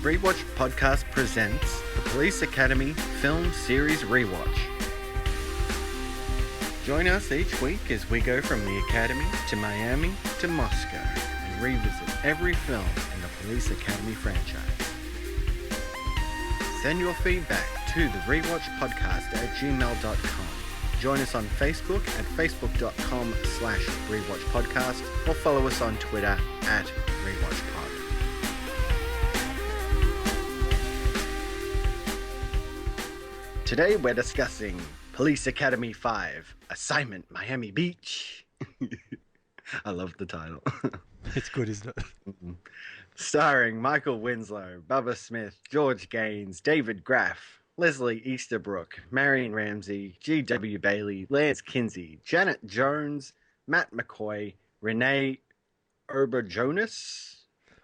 Rewatch Podcast presents the Police Academy Film Series Rewatch. Join us each week as we go from the Academy to Miami to Moscow and revisit every film in the Police Academy franchise. Send your feedback to the Rewatch Podcast at gmail.com. Join us on Facebook at facebook.com/rewatchpodcast or follow us on Twitter at rewatchpod. Today we're discussing Police Academy 5, Assignment Miami Beach. I love the title. It's good, isn't it? Starring Michael Winslow, Bubba Smith, George Gaines, David Graff, Leslie Easterbrook, Marion Ramsey, G.W. Bailey, Lance Kinsey, Janet Jones, Matt McCoy, Renee Auberjonois,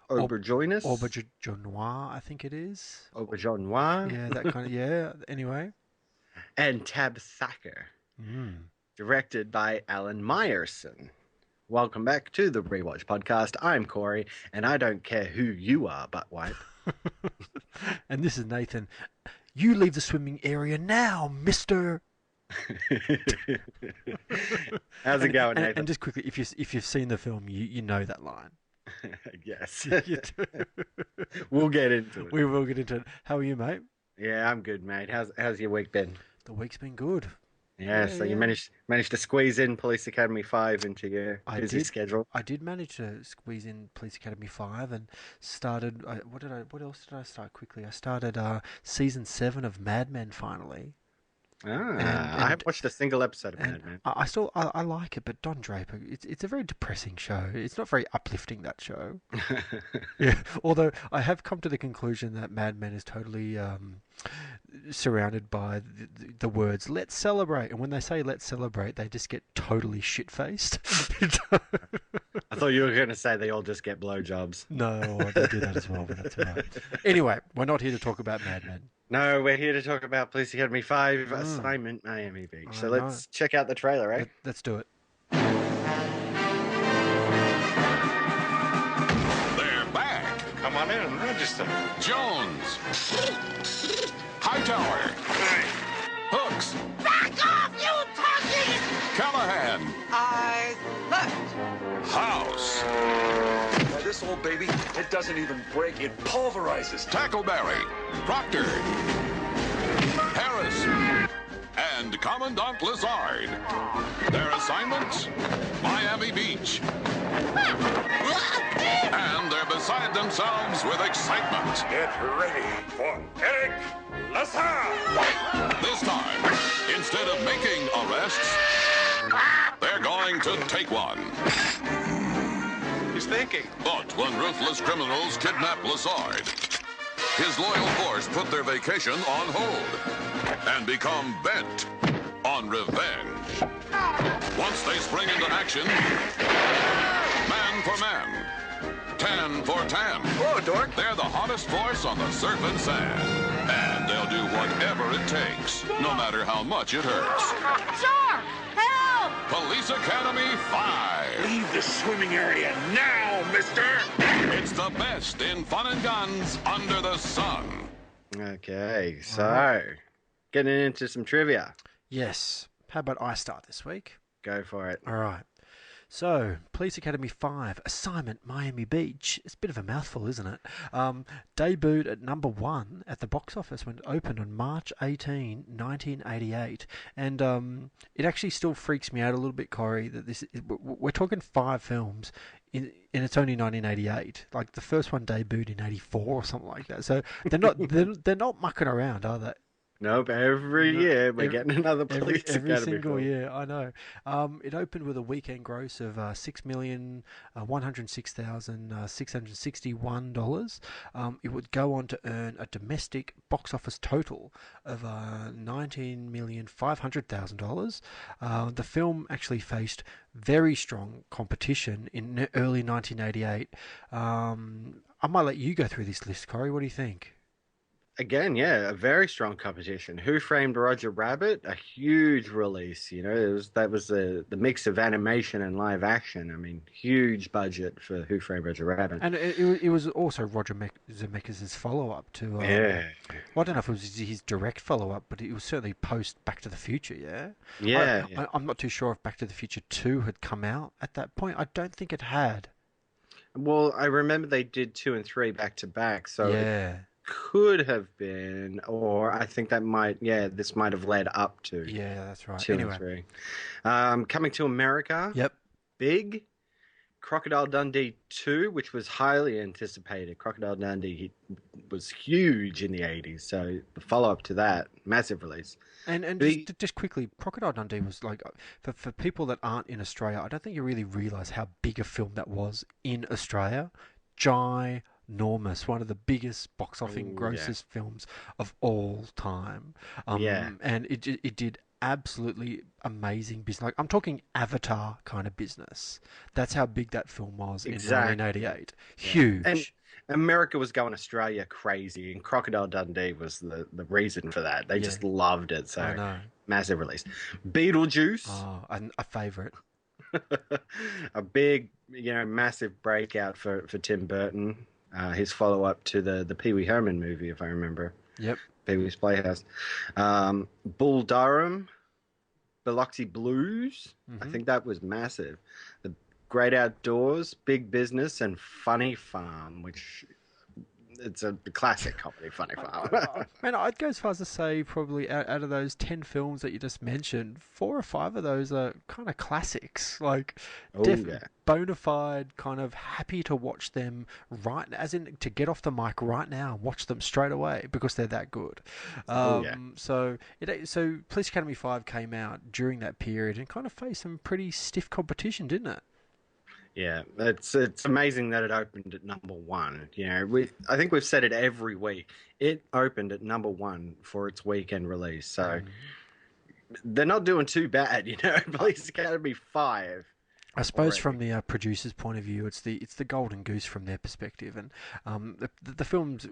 I think it is. Auberjonois. Yeah, that kind of, yeah. Anyway. And Tab Thacker. Directed by Alan Meyerson. Welcome back to the Rewatch Podcast. I'm Cory, and I don't care who you are, butt wipe. And this is Nathan. You leave the swimming area now, mister. How's it going, Nathan? And just quickly, if you've seen the film, you know that line. Yes. You do. We'll get into it. We will get into it. How are you, mate? Yeah, I'm good, mate. How's your week been? The week's been good. Yeah, so you managed to squeeze in Police Academy 5 into your busy schedule. I did manage to squeeze in Police Academy 5 and started. What else did I start quickly? I started season 7 of Mad Men finally. I haven't watched a single episode of Mad Men. I like it, but Don Draper, it's a very depressing show. It's not very uplifting, that show. Yeah, although I have come to the conclusion that Mad Men is totally surrounded by the words "let's celebrate," and when they say "let's celebrate," they just get totally shit-faced. I thought you were going to say they all just get blowjobs. No, they do that as well, but that's all right. Anyway, we're not here to talk about Mad Men. No, we're here to talk about Police Academy 5, Assignment Miami Beach. So let's check out the trailer, right? Let's do it. They're back. Come on in and register. Jones. Hightower. Hooks. Back off, you turkeys! Callahan. Eyes left. House. Now, this old baby, it doesn't even break. It pulverizes. Tackleberry. Proctor. Harris. And Commandant Lazard. Their assignment? Miami Beach. And they're beside themselves with excitement. Get ready for Eric Lazar. This time, instead of making arrests, they're going to take one. He's thinking. But when ruthless criminals kidnap Lazard, his loyal force put their vacation on hold and become bent on revenge. Once they spring into action, man for man, tan for tan. Whoa, dork. They're the hottest force on the surf and sand. And they'll do whatever it takes, no matter how much it hurts. Shark! Help! Police Academy 5. Leave the swimming area now, mister. It's the best in fun and guns under the sun. Okay, so getting into some trivia. Yes. How about I start this week? Go for it. All right. So, Police Academy 5, Assignment Miami Beach. It's a bit of a mouthful, isn't it? Debuted at number 1 at the box office when it opened on March 18, 1988. And it actually still freaks me out a little bit, Cory, that we're talking 5 films and it's only 1988. Like, the first one debuted in 84 or something like that. So, they're not mucking around, are they? Nope, every year we're getting another Police Academy every single film. year, I know. It opened with a weekend gross of $6,106,661. It would go on to earn a domestic box office total of $19,500,000. The film actually faced very strong competition in early 1988. I might let you go through this list, Cory. What do you think? again, yeah, a very strong competition. Who Framed Roger Rabbit? A huge release. That was the mix of animation and live action. I mean, huge budget for Who Framed Roger Rabbit. And it was also Roger Zemeckis' follow-up to... Yeah. Well, I don't know if it was his direct follow-up, but it was certainly post Back to the Future, yeah? Yeah. I'm not too sure if Back to the Future 2 had come out at that point. I don't think it had. Well, I remember they did 2 and 3 back to back, so Yeah. it could have been, or I think this might have led up to Yeah, that's right. 2 Anyway. and 3. Coming to America. Yep. Big. Crocodile Dundee 2, which was highly anticipated. Crocodile Dundee was huge in the 80s, so the follow-up to that, massive release. And just quickly, Crocodile Dundee was like, for people that aren't in Australia, I don't think you really realise how big a film that was in Australia. Ginormous, one of the biggest box office grossest films of all time. And it did absolutely amazing business. Like, I'm talking Avatar kind of business. That's how big that film was in 1988. Huge. And America was going Australia crazy, and Crocodile Dundee was the reason for that. They just loved it, so massive release. Beetlejuice. A favourite. A big, massive breakout for Tim Burton. His follow-up to the Pee Wee Herman movie, if I remember. Yep. Pee Wee's Playhouse. Bull Durham. Biloxi Blues. I think that was massive. The Great Outdoors, Big Business, and Funny Farm, which it's a classic comedy, Funny Farm. Man, I'd go as far as to say probably out of those 10 films that you just mentioned, 4 or 5 of those are kind of classics. Like, bona fide, kind of happy to watch them as in to get off the mic right now and watch them straight away because they're that good. So Police Academy 5 came out during that period and kind of faced some pretty stiff competition, didn't it? Yeah, it's amazing that it opened at number 1. I think we've said it every week. It opened at number 1 for its weekend release, so they're not doing too bad. Police Academy 5. I suppose from the producer's point of view, it's the golden goose from their perspective, and the films.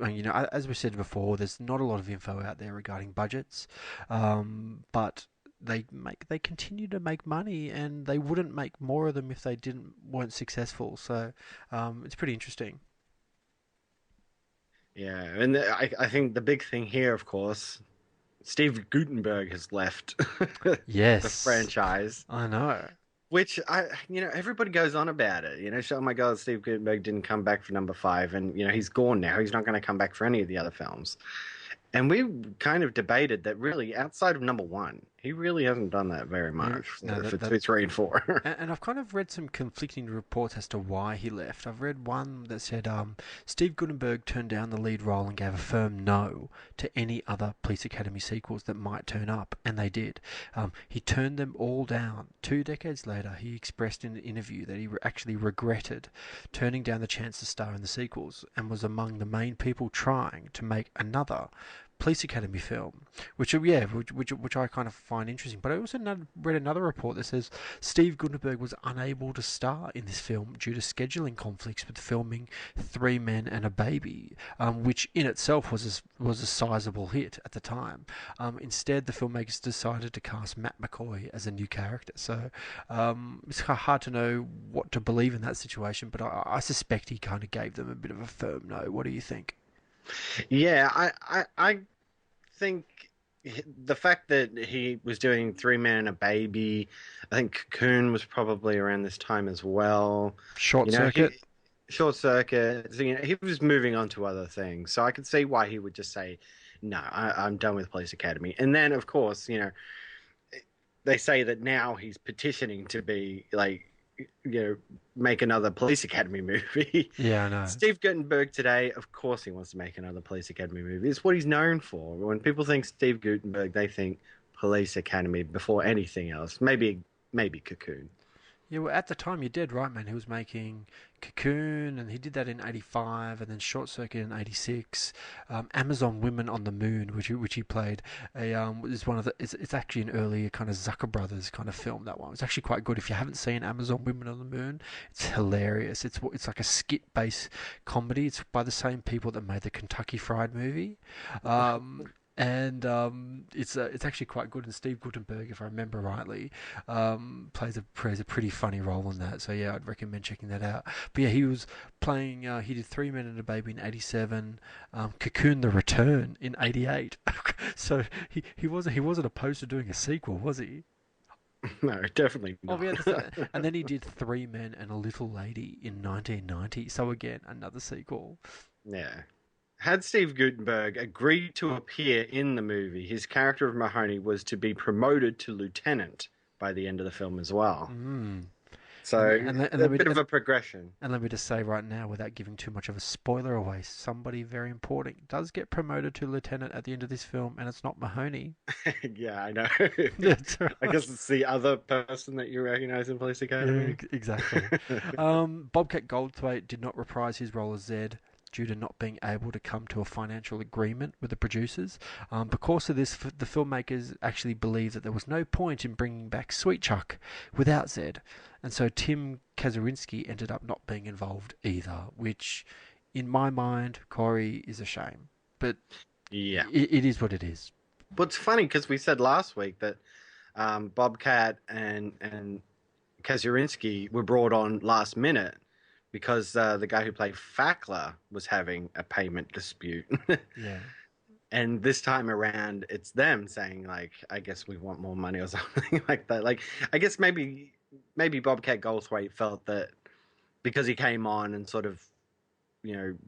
As we said before, there's not a lot of info out there regarding budgets, but they continue to make money, and they wouldn't make more of them if they weren't successful. So it's pretty interesting. Yeah, and I think the big thing here, of course, Steve Guttenberg has left. Yes, the franchise. I know. Which everybody goes on about it. Oh my God, Steve Guttenberg didn't come back for number 5, and he's gone now. He's not going to come back for any of the other films. And we kind of debated that really, outside of number 1, he really hasn't done that very much for 2, 3, and 4. And I've kind of read some conflicting reports as to why he left. I've read one that said Steve Guttenberg turned down the lead role and gave a firm no to any other Police Academy sequels that might turn up, and they did. He turned them all down. 2 decades later, he expressed in an interview that he actually regretted turning down the chance to star in the sequels and was among the main people trying to make another Police Academy film, which I kind of find interesting. But I also read another report that says Steve Guttenberg was unable to star in this film due to scheduling conflicts with filming 3 Men and a Baby, which in itself was a sizable hit at the time. Instead, the filmmakers decided to cast Matt McCoy as a new character. So it's kind of hard to know what to believe in that situation, but I suspect he kind of gave them a bit of a firm no. What do you think? Yeah, I think the fact that he was doing 3 Men and a Baby, I think Cocoon was probably around this time as well. Short Circuit. He was moving on to other things, so I could see why he would just say, "No, I'm done with Police Academy." And then, of course, they say that now he's petitioning to be make another Police Academy movie. Yeah, I know. Steve Guttenberg today, of course he wants to make another Police Academy movie. It's what he's known for. When people think Steve Guttenberg, they think Police Academy before anything else. Maybe Cocoon. Yeah, well, at the time, you're dead right, man. He was making Cocoon, and he did that in '85, and then Short Circuit in '86. Amazon Women on the Moon, which he played, is one of the. It's actually an earlier kind of Zucker Brothers kind of film. That one. It's actually quite good. If you haven't seen Amazon Women on the Moon, it's hilarious. It's like a skit-based comedy. It's by the same people that made the Kentucky Fried Movie. And it's actually quite good. And Steve Guttenberg, if I remember rightly, plays a pretty funny role in that. So yeah, I'd recommend checking that out. But yeah, he was playing. He did 3 Men and a Baby in '87, Cocoon: The Return in '88. So he wasn't opposed to doing a sequel, was he? No, definitely not. Oh, yeah, and then he did 3 Men and a Little Lady in 1990. So again, another sequel. Yeah. Had Steve Guttenberg agreed to appear in the movie, his character of Mahoney was to be promoted to lieutenant by the end of the film as well. So a bit of a progression. And let me just say right now, without giving too much of a spoiler away, somebody very important does get promoted to lieutenant at the end of this film, and it's not Mahoney. Yeah, I know. That's right. I guess it's the other person that you recognize in Police Academy. Yeah, exactly. Bobcat Goldthwait did not reprise his role as Zed due to not being able to come to a financial agreement with the producers. Because of this, the filmmakers actually believed that there was no point in bringing back Sweet Chuck without Zed. And so Tim Kazurinsky ended up not being involved either, which, in my mind, Cory, is a shame. But yeah, it is what it is. But it's funny because we said last week that Bobcat and Kazurinsky were brought on last minute because the guy who played Fackler was having a payment dispute. Yeah. And this time around, it's them saying, like, I guess we want more money or something like that. Like, I guess maybe Bobcat Goldthwait felt that because he came on and sort of,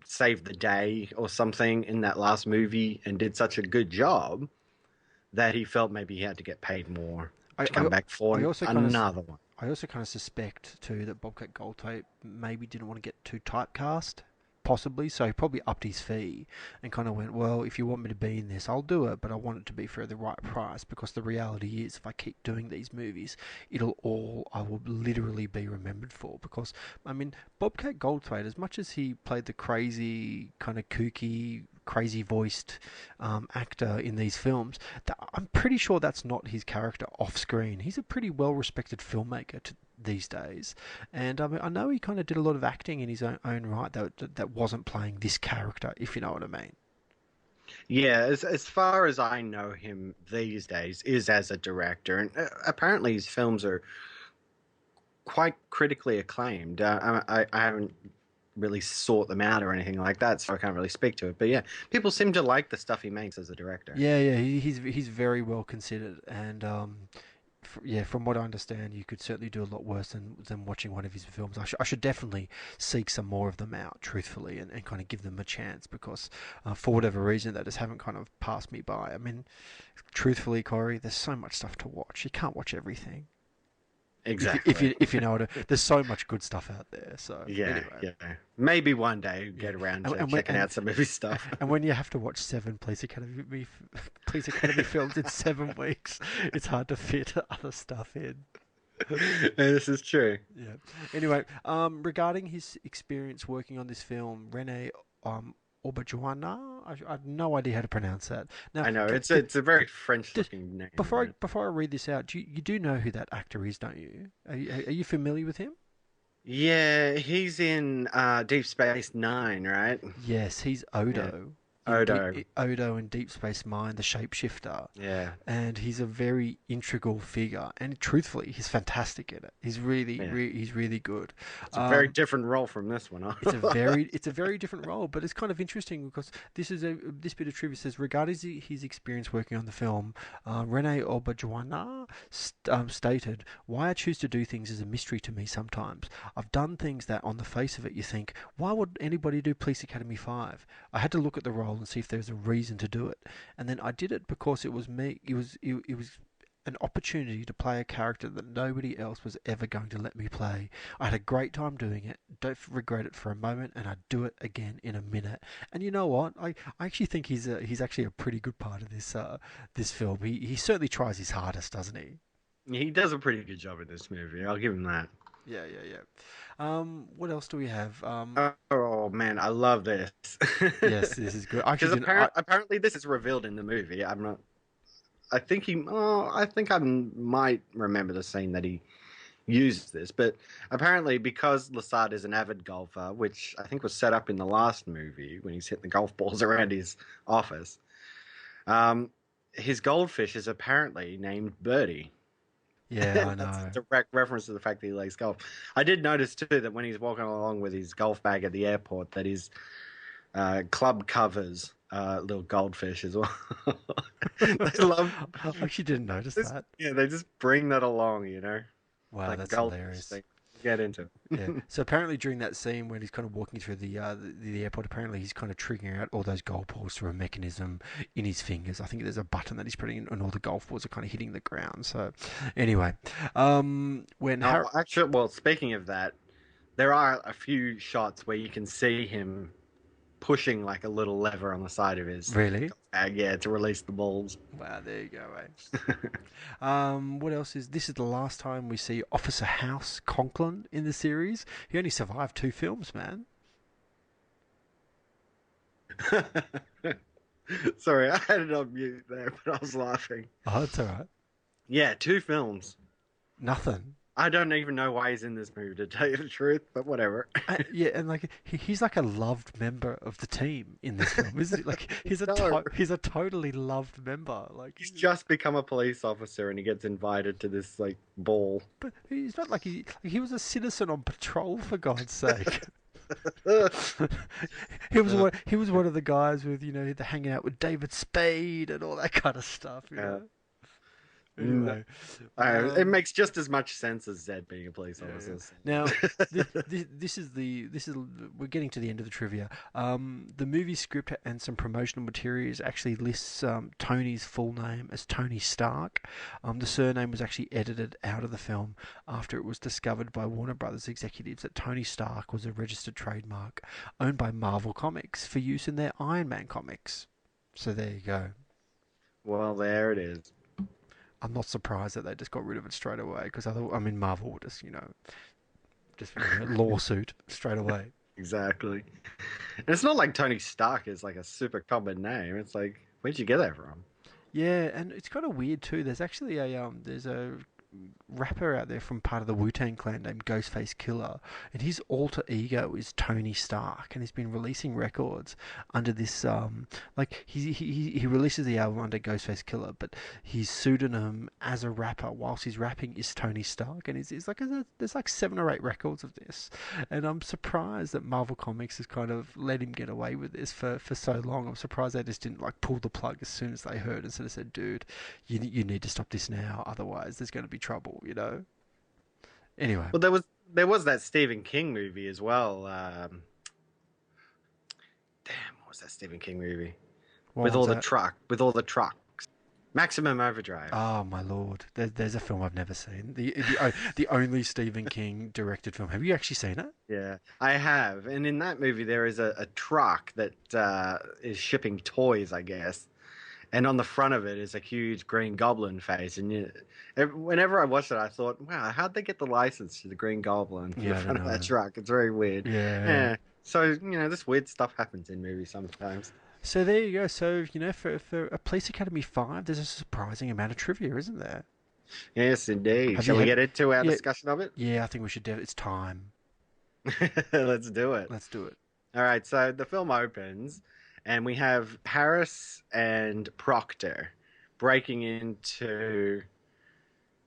saved the day or something in that last movie and did such a good job that he felt maybe he had to get paid more to come back for another one. I also kind of suspect, too, that Bobcat Goldthwait maybe didn't want to get too typecast, possibly, so he probably upped his fee and kind of went, well, if you want me to be in this, I'll do it, but I want it to be for the right price, because the reality is, if I keep doing these movies, I will literally be remembered for, because, I mean, Bobcat Goldthwait, as much as he played the crazy, kind of kooky, crazy-voiced actor in these films, I'm pretty sure that's not his character off-screen. He's a pretty well-respected filmmaker these days, and I know he kind of did a lot of acting in his own right that wasn't playing this character, if you know what I mean. Yeah, as far as I know him these days, is as a director, and apparently his films are quite critically acclaimed. I haven't really sought them out or anything like that, so I can't really speak to it. But yeah, people seem to like the stuff he makes as a director. Yeah, he's very well considered, and from what I understand, you could certainly do a lot worse than watching one of his films. I should definitely seek some more of them out, truthfully, and kind of give them a chance, because for whatever reason, they just haven't kind of passed me by. I mean, truthfully, Cory, there's so much stuff to watch. You can't watch everything. Exactly. If you know what there's so much good stuff out there. So yeah, anyway. yeah. Maybe one day get around to checking out some of his stuff. And when you have to watch 7 Police Academy films in 7 weeks, it's hard to fit other stuff in. This is true. Yeah. Anyway, regarding his experience working on this film, Rene Auberjonois, I have no idea how to pronounce that. Now, I know it's a very French-looking name. Before I read this out, you do know who that actor is, don't you? Are you familiar with him? Yeah, he's in Deep Space Nine, right? Yes, he's Odo. Yeah. Odo. Odo in Deep Space Nine, the shapeshifter. Yeah. And he's a very integral figure. And truthfully, he's fantastic in it. He's really, he's really good. It's a very different role from this one. Huh? It's a very different role, but it's kind of interesting because this bit of trivia says, regarding his experience working on the film, Rene Auberjonois stated, "Why I choose to do things is a mystery to me sometimes. I've done things that, on the face of it, you think, why would anybody do Police Academy 5? I had to look at the role and see if there's a reason to do it, and then I did it because it was me. It was an opportunity to play a character that nobody else was ever going to let me play. I had a great time doing it, don't regret it for a moment, and I'd do it again in a minute." And you know what? I actually think he's actually a pretty good part of this film. He certainly tries his hardest, doesn't he? He does a pretty good job in this movie. I'll give him that. Yeah, yeah, yeah. What else do we have? Oh man, I love this. Yes, this is good. I Because actually didn't. apparently this is revealed in the movie. I'm not. I think he. Oh, I think I might remember the scene that he used this, but apparently because Lassard is an avid golfer, which I think was set up in the last movie when he's hitting the golf balls around his office, his goldfish is apparently named Birdie. Yeah, I That's know. a direct reference to the fact that he likes golf. I did notice too that when he's walking along with his golf bag at the airport, that his club covers little goldfish as well. They love. I actually didn't notice that. Yeah, they just bring that along, you know. Wow, Like that's goldfish hilarious. thing. Get into. Yeah. So apparently during that scene when he's kind of walking through the airport, apparently he's kind of triggering out all those golf balls through a mechanism in his fingers. I think there's a button that he's putting in, and all the golf balls are kind of hitting the ground. So, anyway, when Actually, well, speaking of that, there are a few shots where you can see him pushing like a little lever on the side of his really, bag, yeah, to release the balls. wow, there you go, what else is this? Is the last time we see Officer House Conklin in the series. He only survived 2 films, man. Sorry, I had it on mute there, but I was laughing. Oh, that's all right. Yeah, 2 films. Nothing. I don't even know why he's in this movie, to tell you the truth, but whatever. Yeah, and like he's like a loved member of the team in this film, isn't he? Like he's No. he's a totally loved member. Like He's just become a police officer and he gets invited to this like ball. but he's not like he was a citizen on patrol, for God's sake. He was one of the guys with the hanging out with David Spade and all that kind of stuff. You know? Anyway, It makes just as much sense as Zed being a police officer. now this is we're getting to the end of the trivia. The movie script and some promotional materials actually lists Tony's full name as Tony Stark. The surname was actually edited out of the film after it was discovered by Warner Brothers executives that Tony Stark was a registered trademark owned by Marvel Comics for use in their Iron Man comics. So there you go. Well, there it is. I'm not surprised that they just got rid of it straight away because Marvel would just lawsuit straight away. Exactly. And it's not like Tony Stark is like a super common name. It's like, where'd you get that from? Yeah, and it's kind of weird too. There's actually there's a rapper out there from part of the Wu-Tang Clan named Ghostface Killer, and his alter ego is Tony Stark, and he's been releasing records under this he releases the album under Ghostface Killer, but his pseudonym as a rapper whilst he's rapping is Tony Stark, and it's like there's like 7 or 8 records of this, and I'm surprised that Marvel Comics has kind of let him get away with this for so long. I'm surprised they just didn't like pull the plug as soon as they heard and sort of said, dude, you need to stop this now, otherwise there's going to be trouble, Anyway. Well, there was that Stephen King movie as well. Damn, what was that Stephen King movie? With all the trucks. Maximum Overdrive. Oh my lord, there's a film I've never seen. The only Stephen King directed film. Have you actually seen it? Yeah, I have. And in that movie, there is a truck that is shipping toys, I guess. And on the front of it is a huge Green Goblin face. And whenever I watched it, I thought, wow, how'd they get the license to the Green Goblin in the front of that truck? It's very weird. Yeah. So, this weird stuff happens in movies sometimes. So there you go. So, for a Police Academy 5, there's a surprising amount of trivia, isn't there? Yes, indeed. Shall we get into our discussion of it? Yeah, I think we should. It's time. Let's do it. Let's do it. All right, so the film opens, and we have Harris and Proctor breaking into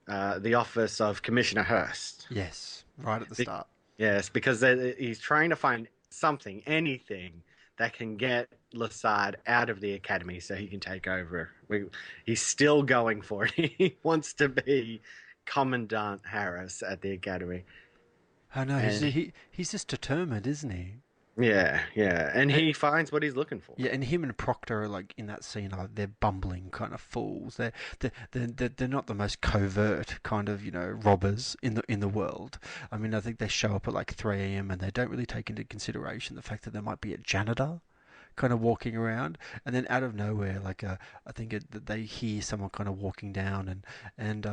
the office of Commissioner Hurst. Yes, right at the start. Yes, because he's trying to find something, anything, that can get Lassard out of the academy so he can take over. He's still going for it. He wants to be Commandant Harris at the academy. I know, he's just determined, isn't he? Yeah, and he finds what he's looking for. Yeah, and him and Proctor are like in that scene, like they're bumbling kind of fools. They're not the most covert kind of robbers in the world. I mean, I think they show up at like 3 a.m. and they don't really take into consideration the fact that there might be a janitor kind of walking around, and then out of nowhere, like I think that they hear someone kind of walking down, and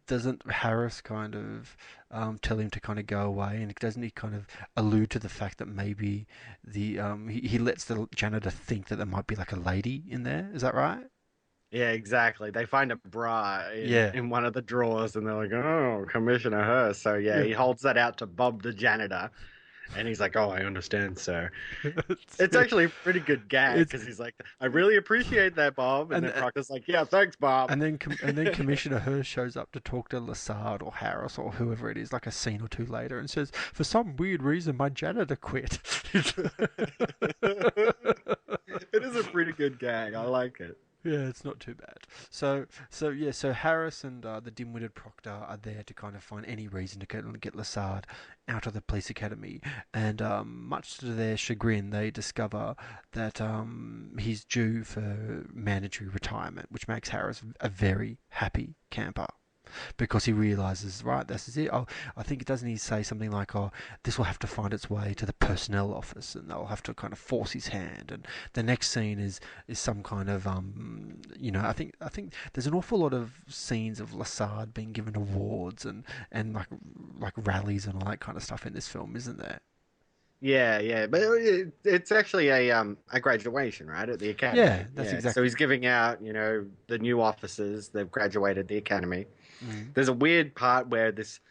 doesn't Harris kind of tell him to kind of go away, and doesn't he kind of allude to the fact that maybe he lets the janitor think that there might be like a lady in there? Is that right? Yeah, exactly. They find a bra Yeah. in one of the drawers, and they're like, "Oh, Commissioner Hearst." So yeah, he holds that out to Bob the janitor, and he's like, "Oh, I understand, sir." It's actually a pretty good gag because he's like, "I really appreciate that, Bob," and then Proctor's like, "Yeah, thanks, Bob." And then Commissioner Hearst shows up to talk to Lassard or Harris or whoever it is, like a scene or two later, and says, "For some weird reason, my janitor quit." It is a pretty good gag. I like it. Yeah, it's not too bad. So Harris and the dim-witted Proctor are there to kind of find any reason to get Lassard out of the police academy, and much to their chagrin, they discover that he's due for mandatory retirement, which makes Harris a very happy camper. Because he realizes, right, this is it. Oh, I think doesn't he say something like, "Oh, this will have to find its way to the personnel office, and they'll have to kind of force his hand." And the next scene is some kind of I think there's an awful lot of scenes of Lassard being given awards and like rallies and all that kind of stuff in this film, isn't there? Yeah, but it's actually a graduation, right, at the academy. Yeah, that's exactly. So he's giving out, the new officers. They've graduated the academy. Mm. There's a weird part where this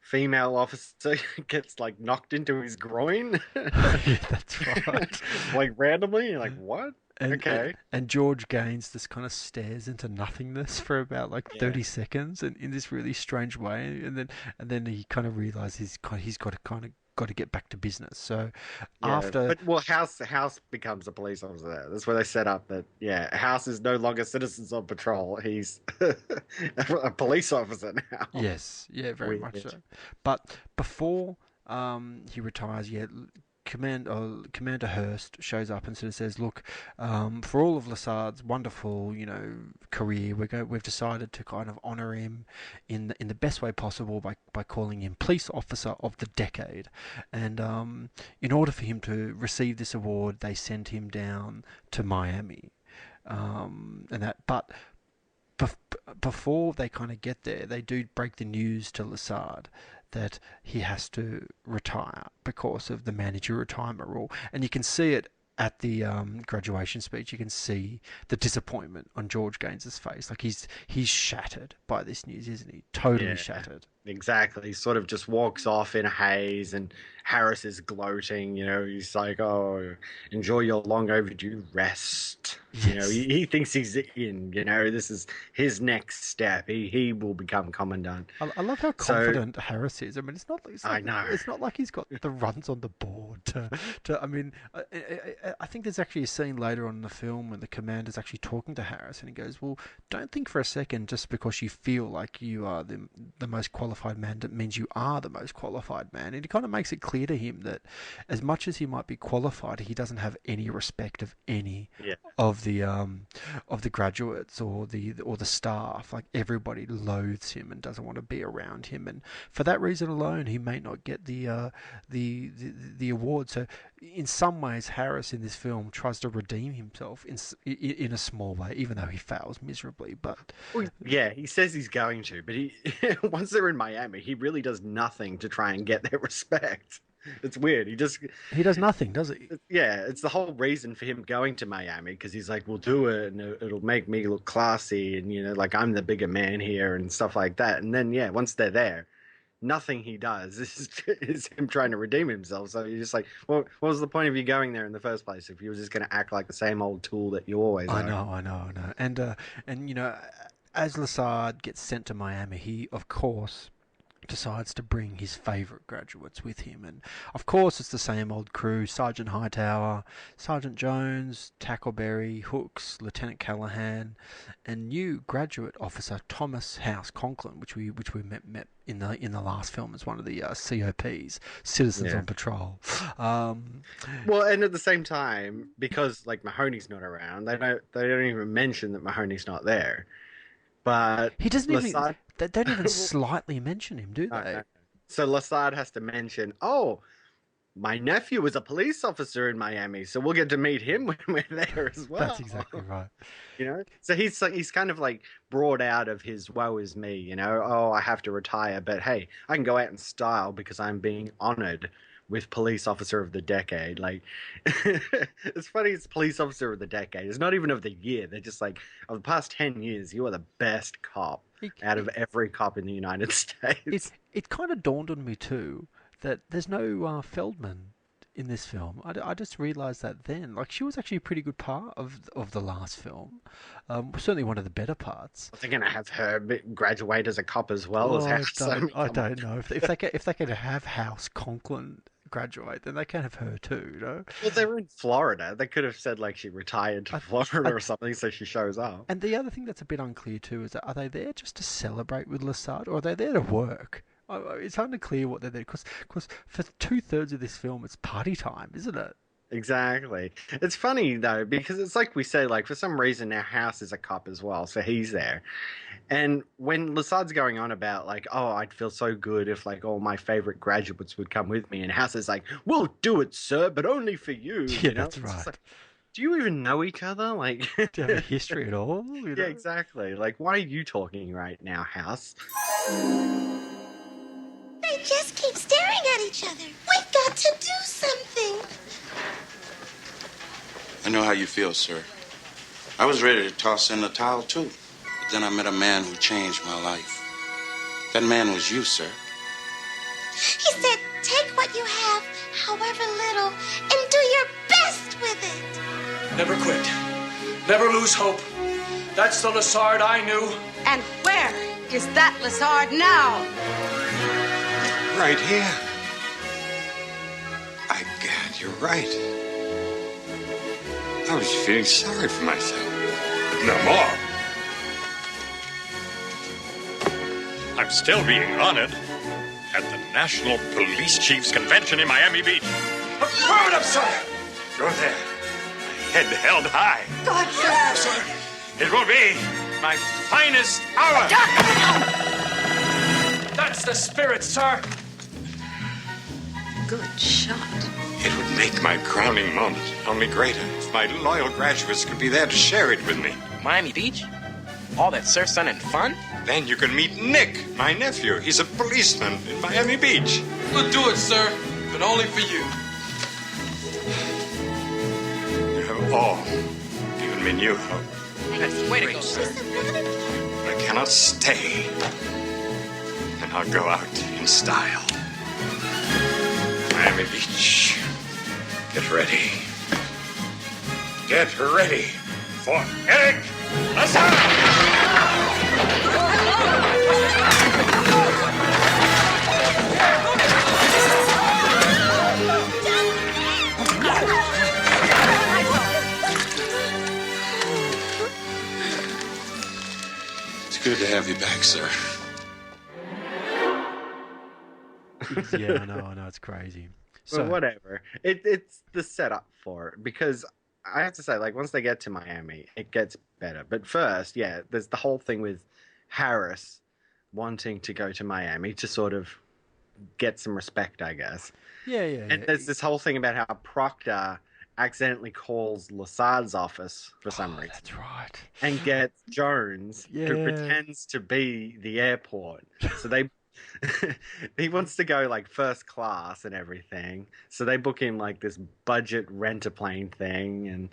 female officer gets like knocked into his groin. Yeah, that's right. Like randomly, you're like, what? Okay. And George Gaines just kind of stares into nothingness for about 30 seconds, and in this really strange way, and then he kind of realizes he's got to get back to business. So after, House becomes a police officer there. That's where they set up that. Yeah, House is no longer citizens on patrol. He's a police officer now. Yes, yeah, very Weird. much so. But before he retires, Commander Hearst shows up and sort of says, "Look, for all of Lassard's wonderful, career, we've decided to kind of honour him in the best way possible by calling him Police Officer of the Decade. And in order for him to receive this award, they sent him down to Miami, but." Before they kind of get there, they do break the news to Lassard that he has to retire because of the manager retirement rule. And you can see it at the graduation speech. You can see the disappointment on George Gaines's face. Like he's shattered by this news, isn't he? Totally shattered. Exactly. He sort of just walks off in a haze, and Harris is gloating. He's like, "Oh, enjoy your long overdue rest." Yes. He thinks he's in. This is his next step. He will become commandant. I love how confident Harris is. I mean, it's not. I know. It's not like he's got the runs on the board. I mean, I think there's actually a scene later on in the film when the commander's actually talking to Harris, and he goes, "Well, don't think for a second just because you feel like you are the most qualified man, that means you are the most qualified man." And he kind of makes it clear to him that as much as he might be qualified, he doesn't have any respect of any of the graduates or the staff. Like everybody loathes him and doesn't want to be around him, and for that reason alone, he may not get the award. So in some ways, Harris in this film tries to redeem himself in a small way, even though he fails miserably. But he says he's going to, but he once they're in Miami, he really does nothing to try and get their respect. It's weird. He does nothing, does he? Yeah, it's the whole reason for him going to Miami, because he's like, "We'll do it, and it'll make me look classy, and like I'm the bigger man here and stuff like that." And then once they're there, nothing he does is him trying to redeem himself. So you're just like, well, what was the point of you going there in the first place if you were just going to act like the same old tool that you always are? I know. And as Lassard gets sent to Miami, he of course decides to bring his favourite graduates with him, and of course it's the same old crew: Sergeant Hightower, Sergeant Jones, Tackleberry, Hooks, Lieutenant Callahan, and new graduate officer Thomas House Conklin, which we met in the last film as one of the COPs, Citizens on Patrol. Well, and at the same time, because Mahoney's not around, they don't even mention that Mahoney's not there. But he doesn't even. They don't even slightly mention him, do they? No. So Lassard has to mention, my nephew is a police officer in Miami, so we'll get to meet him when we're there as well. That's exactly right. You know, so he's kind of like brought out of his woe is me, you know, oh, I have to retire, but hey, I can go out in style because I'm being honored with Police Officer of the Decade. Like, it's funny, it's Police Officer of the Decade. It's not even of the year. They're just like, of the past 10 years, you are the best cop out of every cop in the United States. It kind of dawned on me too that there's no Feldman in this film. I just realised that then. Like, she was actually a pretty good part of the last film. Certainly one of the better parts. They're going to have her graduate as a cop as well as House. I don't know. If they could have House Conklin graduate, then they can have her too, you know? Well, they were in Florida. They could have said, like, she retired to Florida or something, so she shows up. And the other thing that's a bit unclear too is that are they there just to celebrate with Lassard, or are they there to work? It's unclear what they're there, because for 2/3 of this film, it's party time, isn't it? Exactly. It's funny, though, because it's like we say, like, for some reason, our House is a cop as well, so he's there. And when Lassard's going on about, like, oh, I'd feel so good if, like, all my favorite graduates would come with me, and House is like, we'll do it, sir, but only for you. Yeah, you know? that's right. Like, do you even know each other? Like, do you have a history at all? You know? Yeah, exactly. Like, why are you talking right now, House? They just keep staring at each other. We've got to do something. I know how you feel, sir. I was ready to toss in the towel, too. But then I met a man who changed my life. That man was you, sir. He said, take what you have, however little, and do your best with it. Never quit. Never lose hope. That's the Lassard I knew. And where is that Lassard now? Right here. Gad, you're right. I was feeling sorry for myself. But no more. I'm still being honored at the National Police Chiefs Convention in Miami Beach. Affirmative, sir. Go there. Head held high. God, sir. It will be my finest hour. That's the spirit, sir. Good shot. It would make my crowning moment only greater if my loyal graduates could be there to share it with me. Miami Beach? All that surf, sun, and fun? Then you can meet Nick, my nephew. He's a policeman in Miami Beach. We'll do it, sir, but only for you. You have all given me new hope. That's way to go, sir. I cannot stay. And I'll go out in style. Miami Beach. Get ready. Get ready for Eric Lassard! It's good to have you back, sir. Yeah, I know, it's crazy. So whatever. It's the setup for it, because I have to say, like, once they get to Miami, it gets better. But first, yeah, there's the whole thing with Harris wanting to go to Miami to sort of get some respect, I guess. Yeah. And there's this whole thing about how Proctor accidentally calls Lassard's office for some reason. That's right. And gets Jones, who pretends to be the airport. So they... he wants to go like first class and everything, so they book him like this budget rent-a-plane thing, and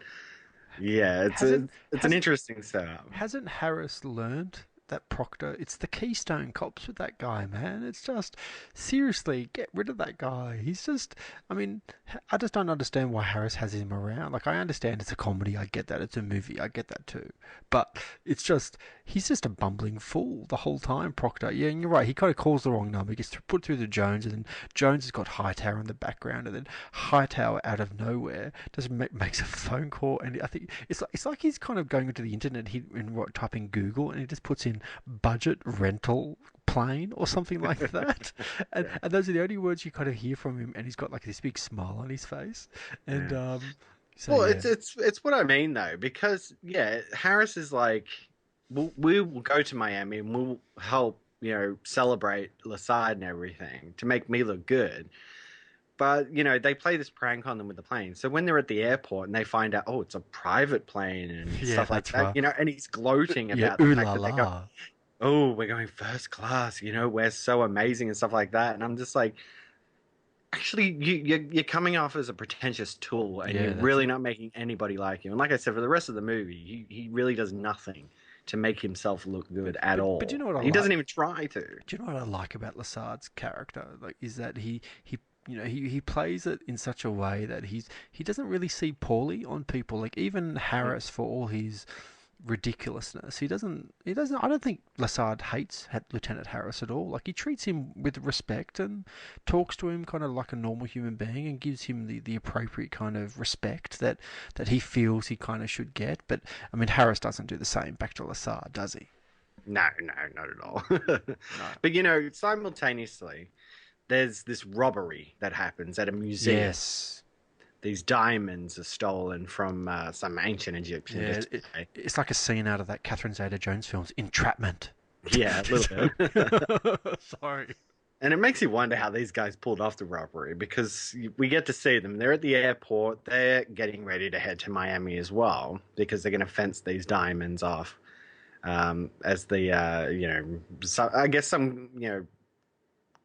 yeah, it's an interesting setup. Hasn't Harris learned that Proctor, it's the Keystone Cops with that guy, man? It's just, seriously, get rid of that guy. He's just, I mean, I just don't understand why Harris has him around. Like, I understand it's a comedy, I get that, it's a movie, I get that too, but it's just, he's just a bumbling fool the whole time, Proctor. Yeah, and you're right, he kind of calls the wrong number, he gets put through to Jones, and then Jones has got Hightower in the background, and then Hightower out of nowhere just makes a phone call, and I think it's like he's kind of going into the internet and typing Google, and he just puts in budget rental plane or something like that, and those are the only words you kind of hear from him, and he's got like this big smile on his face, and it's what I mean though, because Harris is like, we will go to Miami and we'll help celebrate Lassard and everything to make me look good. But, you know, they play this prank on them with the plane. So when they're at the airport and they find out, oh, it's a private plane and stuff like that, you know, and he's gloating about the fact that they go, oh, we're going first class, you know, we're so amazing and stuff like that. And I'm just like, actually, you're coming off as a pretentious tool and you're really not making anybody like you. And like I said, for the rest of the movie, he really does nothing to make himself look good at all. But you know what he doesn't even try to. Do you know what I like about Lasard's character? Like, is that he plays it in such a way that he doesn't really see poorly on people. Like, even Harris, for all his ridiculousness, he doesn't. I don't think Lasard hates Lieutenant Harris at all. Like, he treats him with respect and talks to him kind of like a normal human being and gives him the appropriate kind of respect that he feels he kind of should get. But I mean, Harris doesn't do the same back to Lasard, does he? No, not at all. No. But you know, simultaneously, there's this robbery that happens at a museum. Yes. These diamonds are stolen from some ancient Egyptian. Yeah, it's like a scene out of that Catherine Zeta-Jones film's Entrapment. Yeah, a little bit. Sorry. And it makes you wonder how these guys pulled off the robbery, because we get to see them. They're at the airport. They're getting ready to head to Miami as well, because they're going to fence these diamonds off as the, I guess some,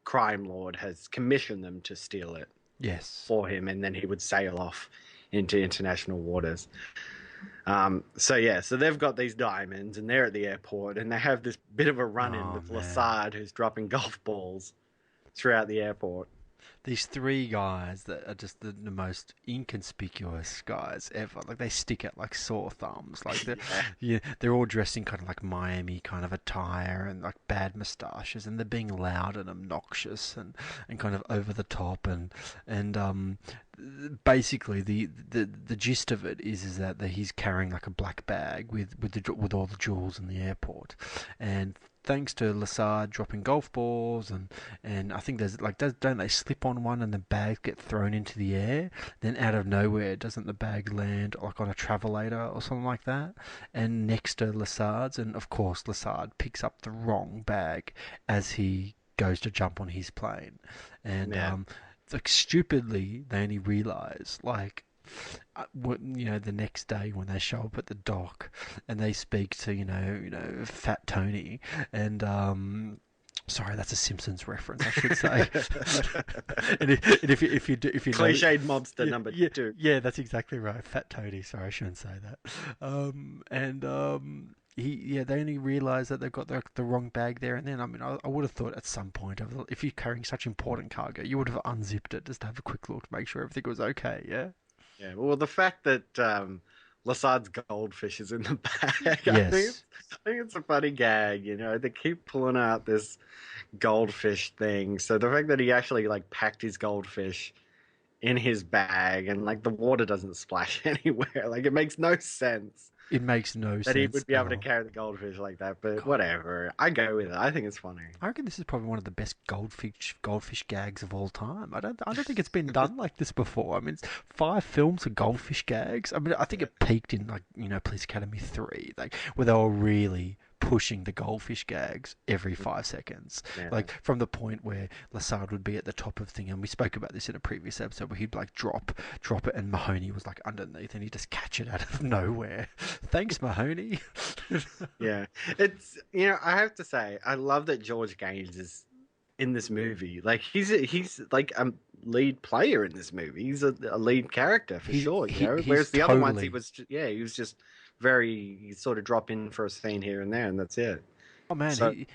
crime lord has commissioned them to steal it. Yes. For him, and then he would sail off into international waters. So they've got these diamonds, and they're at the airport, and they have this bit of a run-in with Lasard, who's dropping golf balls throughout the airport. These three guys that are just the most inconspicuous guys ever. Like, they stick out like sore thumbs. Like, they're all dressed in kind of like Miami kind of attire and like bad moustaches, and they're being loud and obnoxious and kind of over the top and basically the gist of it is that he's carrying like a black bag with all the jewels in the airport, and thanks to Lasard dropping golf balls and I think there's like, don't they slip on one and the bag get thrown into the air? Then out of nowhere, doesn't the bag land like on a travelator or something like that? And next to Lasard's, and of course Lasard picks up the wrong bag as he goes to jump on his plane, and like, stupidly they only realise, like, the next day when they show up at the dock and they speak to Fat Tony and sorry, that's a Simpsons reference, I should say. and if you cliched mobster number 2. Yeah, that's exactly right. Fat Tony. Sorry, I shouldn't say that. They only realise that they've got the wrong bag there, and then I would have thought at some point, if you're carrying such important cargo, you would have unzipped it just to have a quick look to make sure everything was okay. Yeah. Yeah. Well, the fact that Lasard's goldfish is in the bag, yes. I think it's a funny gag. They keep pulling out this goldfish thing. So the fact that he actually like packed his goldfish in his bag and like the water doesn't splash anywhere, like it makes no sense. It makes no sense that he would be able to carry the goldfish like that, but whatever. I go with it. I think it's funny. I reckon this is probably one of the best goldfish gags of all time. I don't think it's been done like this before. I mean, it's 5 films of goldfish gags. I mean, I think it peaked in Police Academy 3, like where they were really pushing the goldfish gags every 5 seconds. Yeah. Like from the point where Lasard would be at the top of thing, and we spoke about this in a previous episode, where he'd like drop it, and Mahoney was like underneath, and he'd just catch it out of nowhere. Thanks, Mahoney. Yeah, it's I have to say, I love that George Gaines is in this movie. Like he's like a lead player in this movie. He's a lead character for sure. Whereas the other ones, he was just very sort of drop in for a scene here and there, and that's it. Oh man,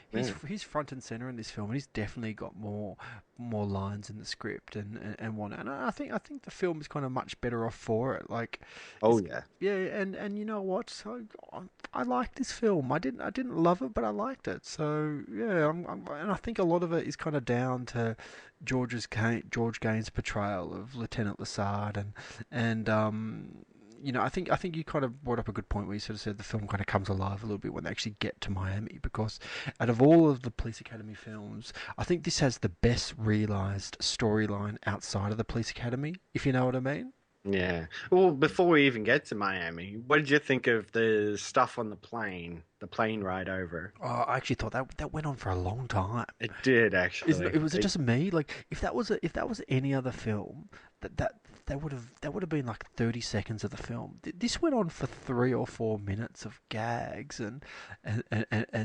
he's front and center in this film, and he's definitely got more lines in the script and whatnot. And I think the film is kind of much better off for it. Like, and you know what? So I like this film. I didn't love it, but I liked it. So yeah, and I think a lot of it is kind of down to George Gaines' portrayal of Lieutenant Lasard, and I think you kind of brought up a good point where you sort of said the film kind of comes alive a little bit when they actually get to Miami, because out of all of the Police Academy films, I think this has the best realised storyline outside of the Police Academy, if you know what I mean. Yeah. Well, before we even get to Miami, what did you think of the stuff on the plane ride over? Oh, I actually thought that went on for a long time. It did actually. Was it just me? Like, if that was any other film, that would have been like 30 seconds of the film. This went on for 3 or 4 minutes of gags and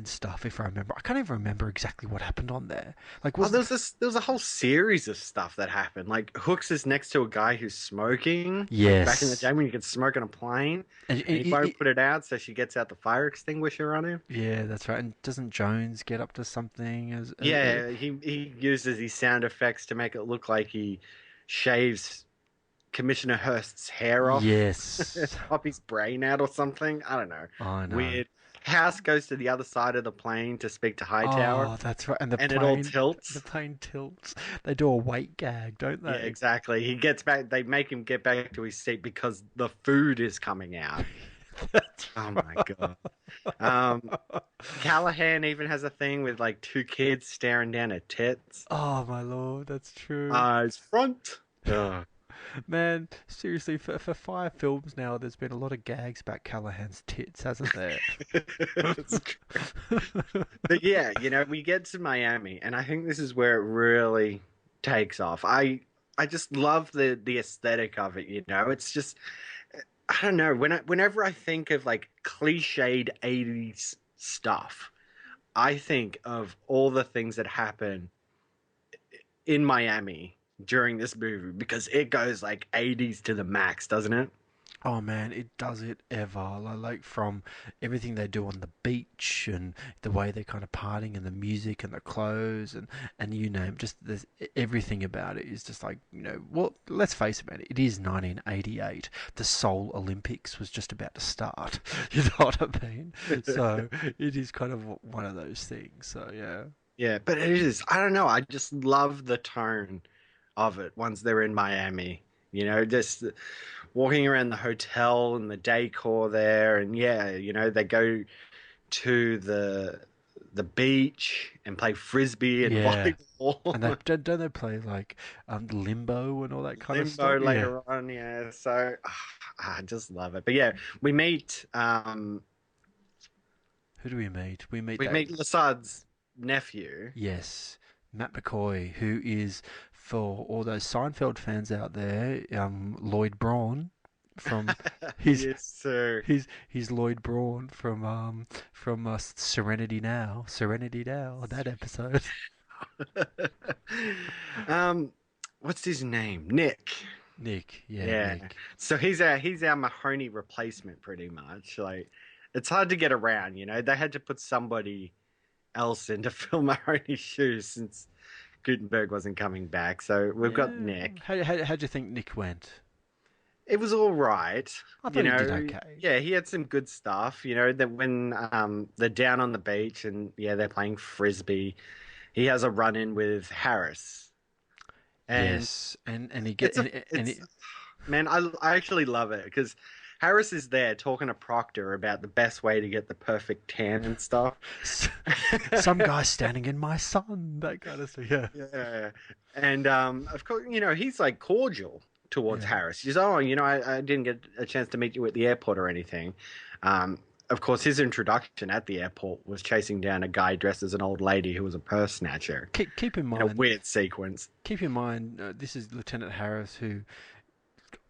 stuff. If I remember, I can't even remember exactly what happened on there. Like, there was a whole series of stuff that happened. Like, Hooks is next to a guy who's smoking. Yes. Back in the day when you could smoke on a plane, and he won't put it out, so she gets out the fire extinguisher on him. Yeah, that's right. And doesn't Jones get up to something? He uses these sound effects to make it look like he shaves Commissioner Hearst's hair off. Yes. Pop his brain out or something. I don't know. I know. Weird. House goes to the other side of the plane to speak to Hightower. Oh, that's right. And it all tilts. The plane tilts. They do a weight gag, don't they? Yeah, exactly. He gets back. They make him get back to his seat because the food is coming out. Oh my god. Callahan even has a thing with like 2 kids staring down at tits. Oh my lord, that's true. Eyes front. Man, seriously, for 5 films now, there's been a lot of gags about Callahan's tits, hasn't there? That's true. But yeah, we get to Miami, and I think this is where it really takes off. I just love the aesthetic of it. It's just, I don't know. Whenever I think of like cliched 80s stuff, I think of all the things that happen in Miami during this movie, because it goes like 80s to the max, doesn't it? Oh man, it does it ever. Like from everything they do on the beach and the way they're kind of partying and the music and the clothes and you name, just there's everything about it is just like, well, let's face it, man, it is 1988. The Seoul Olympics was just about to start. You know what I mean? So it is kind of one of those things. So yeah. Yeah, but it is. I don't know. I just love the tone of it once they're in Miami. Just walking around the hotel and the decor there, and they go to the beach and play frisbee and volleyball. And don't they play like limbo and all that kind of stuff? Limbo later on, yeah. So I just love it. But yeah, we meet. Who do we meet? We meet Lasard's nephew. Yes, Matt McCoy, who is, for all those Seinfeld fans out there, Lloyd Braun from yes, sir. He's Lloyd Braun from Serenity Now, that episode. What's his name? Nick. Yeah. Nick. So he's our Mahoney replacement, pretty much. Like, it's hard to get around. They had to put somebody else in to fill Mahoney's shoes since Gutenberg wasn't coming back, so we've got Nick. How do you think Nick went? It was all right. I thought he did okay. Yeah, he had some good stuff. That when they're down on the beach and they're playing frisbee, he has a run-in with Harris. And yes, and he gets man, I actually love it because Harris is there talking to Proctor about the best way to get the perfect tan and stuff. Some guy standing in my sun, that kind of stuff. Yeah. And of course, he's like cordial towards Harris. He's I didn't get a chance to meet you at the airport or anything. Of course, his introduction at the airport was chasing down a guy dressed as an old lady who was a purse snatcher. Keep in mind, in a weird sequence. Keep in mind, this is Lieutenant Harris who,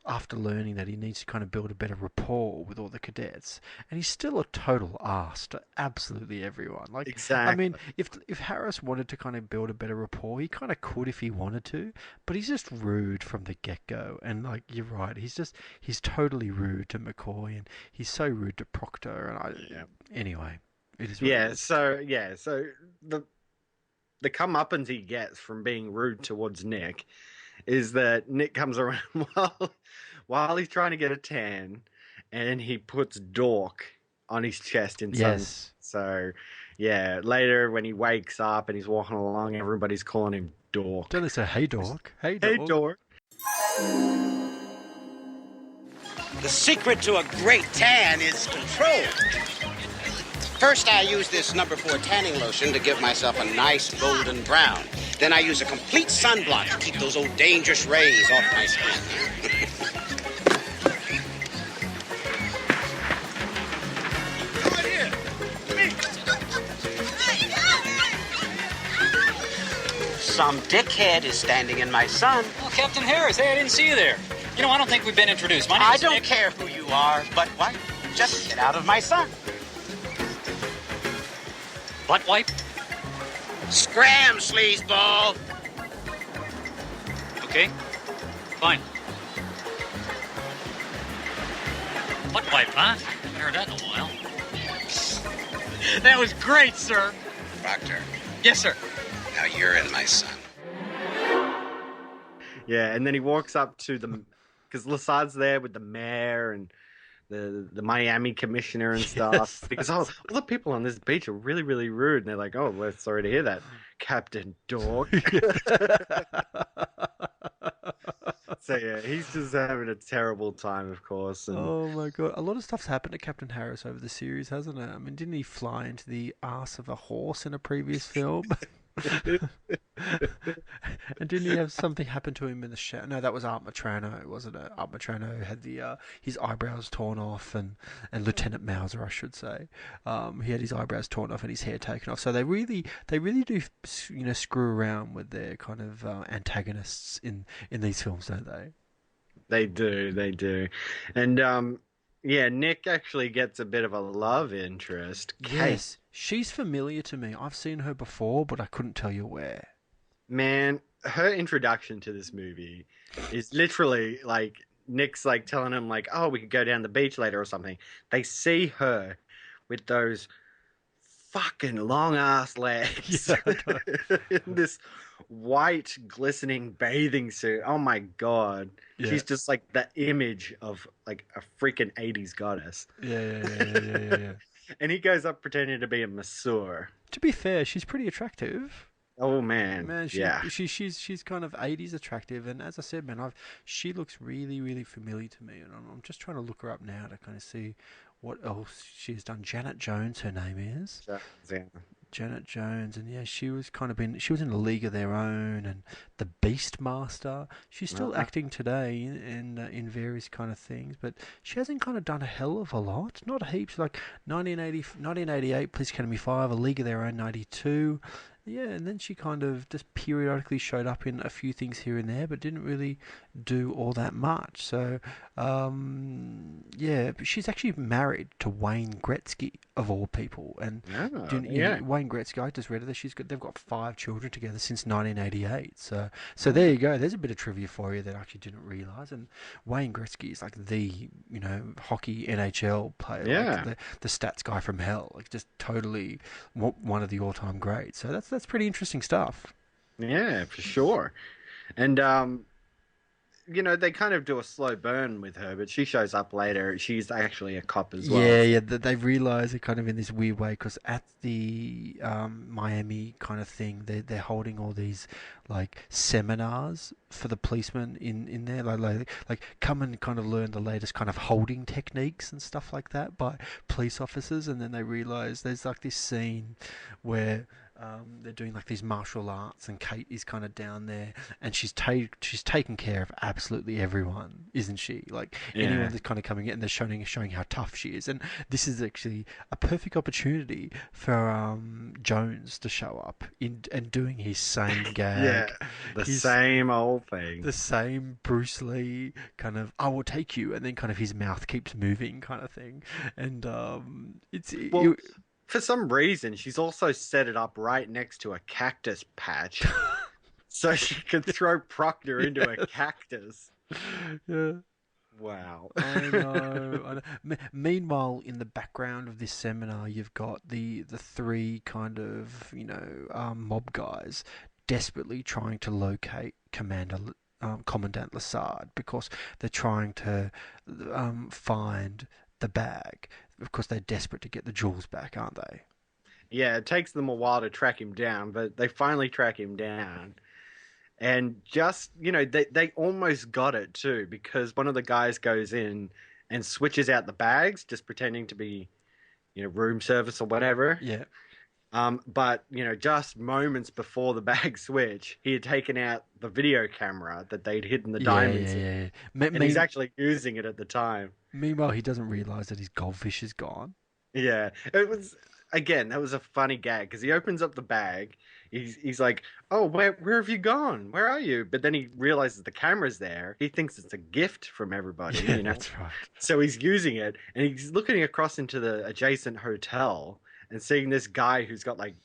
after learning that he needs to kind of build a better rapport with all the cadets, and he's still a total arse to absolutely everyone. Like, exactly. I mean, if Harris wanted to kind of build a better rapport, he kind of could if he wanted to, but he's just rude from the get-go. And like, you're right, he's totally rude to McCoy, and he's so rude to Proctor. And anyway, it is. So the comeuppance he gets from being rude towards Nick is that Nick comes around while he's trying to get a tan, and he puts Dork on his chest in Yes. So, later when he wakes up and he's walking along, everybody's calling him Dork. Don't they say, "Hey, Dork"? Hey, Dork. Hey, Dork. The secret to a great tan is control. First, I use this No. 4 tanning lotion to give myself a nice golden brown. Then I use a complete sunblock to keep those old dangerous rays off my skin. some dickhead is standing in my son. Oh, Captain Harris, hey, I didn't see you there. You know, I don't think we've been introduced. My name's I don't Nick. care who you are, butt wipe. Just get out of my son. Butt wipe? Scram, sleazeball. Okay, fine. Butt wipe, huh? Haven't heard that in a while. That was great, sir. Proctor. Yes, sir. Now you're in my son. Yeah, and then he walks up to the, because Lassard's there with the mayor and the Miami commissioner and stuff. Because all the people on this beach are really, really rude, and they're like, "Oh, we're sorry to hear that, Captain Dork." So yeah, he's just having a terrible time, of course. And... Oh my god, a lot of stuff's happened to Captain Harris over the series, hasn't it? I mean, didn't he fly into the arse of a horse in a previous film? And didn't he have something happen to him in the shower? No, that was Art Matrano, wasn't it? Art Matrano had the his eyebrows torn off, and Lieutenant Mauser, I should say, he had his eyebrows torn off and his hair taken off. So they really do, you know, screw around with their kind of antagonists in these films, don't they? They do, and yeah, Nick actually gets a bit of a love interest. Yes, she's familiar to me. I've seen her before, but I couldn't tell you where. Man, her introduction to this movie is literally like Nick's like telling him like, "Oh, we could go down the beach later or something." They see her with those fucking long ass legs in this white glistening bathing suit. Oh my god. Yeah. She's just like the image of like a freaking 80s goddess. Yeah. And he goes up pretending to be a masseur. To be fair, she's pretty attractive. Oh man, she's kind of 80s attractive, and as I said, man, she looks really, really familiar to me, and I'm just trying to look her up now to kind of see what else she's done. Janet Jones, her name is. Janet Jones, and yeah, she was in A League of Their Own and The Beastmaster. She's still acting today in various kind of things, but she hasn't kind of done a hell of a lot. Not heaps. Like 1988, Police Academy 5, A League of Their Own 92. Yeah, and then she kind of just periodically showed up in a few things here and there, but didn't really do all that much. So, yeah, but she's actually married to Wayne Gretzky, of all people. And Wayne Gretzky, I just read it. They've got 5 children together since 1988. So there you go. There's a bit of trivia for you that I actually didn't realise. And Wayne Gretzky is like the, you know, hockey NHL player, like the stats guy from hell, like just totally one of the all-time greats. So that's pretty interesting stuff. Yeah, for sure. And you know, they kind of do a slow burn with her, but she shows up later. She's actually a cop as well. Yeah, they realise it kind of in this weird way, because at the Miami kind of thing, they're holding all these like seminars for the policemen in there, like come and kind of learn the latest kind of holding techniques and stuff like that by police officers, and then they realise there's like this scene where they're doing like these martial arts, and Kate is kind of down there, and she's taking care of absolutely everyone, isn't she? Like anyone that's kind of coming in, and they're showing how tough she is. And this is actually a perfect opportunity for Jones to show up and doing his same gag, same old thing, the same Bruce Lee kind of "I will take you," and then kind of his mouth keeps moving kind of thing, and for some reason, she's also set it up right next to a cactus patch, so she could throw Proctor into a cactus. Yeah. Wow. I know. Meanwhile, in the background of this seminar, you've got the 3 kind of, you know, mob guys desperately trying to locate Commandant Lassard, because they're trying to find the bag. Of course, they're desperate to get the jewels back, aren't they? Yeah, it takes them a while to track him down, but they finally track him down. And just, you know, they almost got it too, because one of the guys goes in and switches out the bags, just pretending to be, you know, room service or whatever. Yeah. But, you know, just moments before the bag switch, he had taken out the video camera that they'd hidden the diamonds in. And he's actually using it at the time. Meanwhile, he doesn't realise that his goldfish is gone. Yeah. It was... again, that was a funny gag because he opens up the bag. He's like, oh, where have you gone? Where are you? But then he realizes the camera's there. He thinks it's a gift from everybody. Yeah, that's right. So he's using it, and he's looking across into the adjacent hotel and seeing this guy who's got like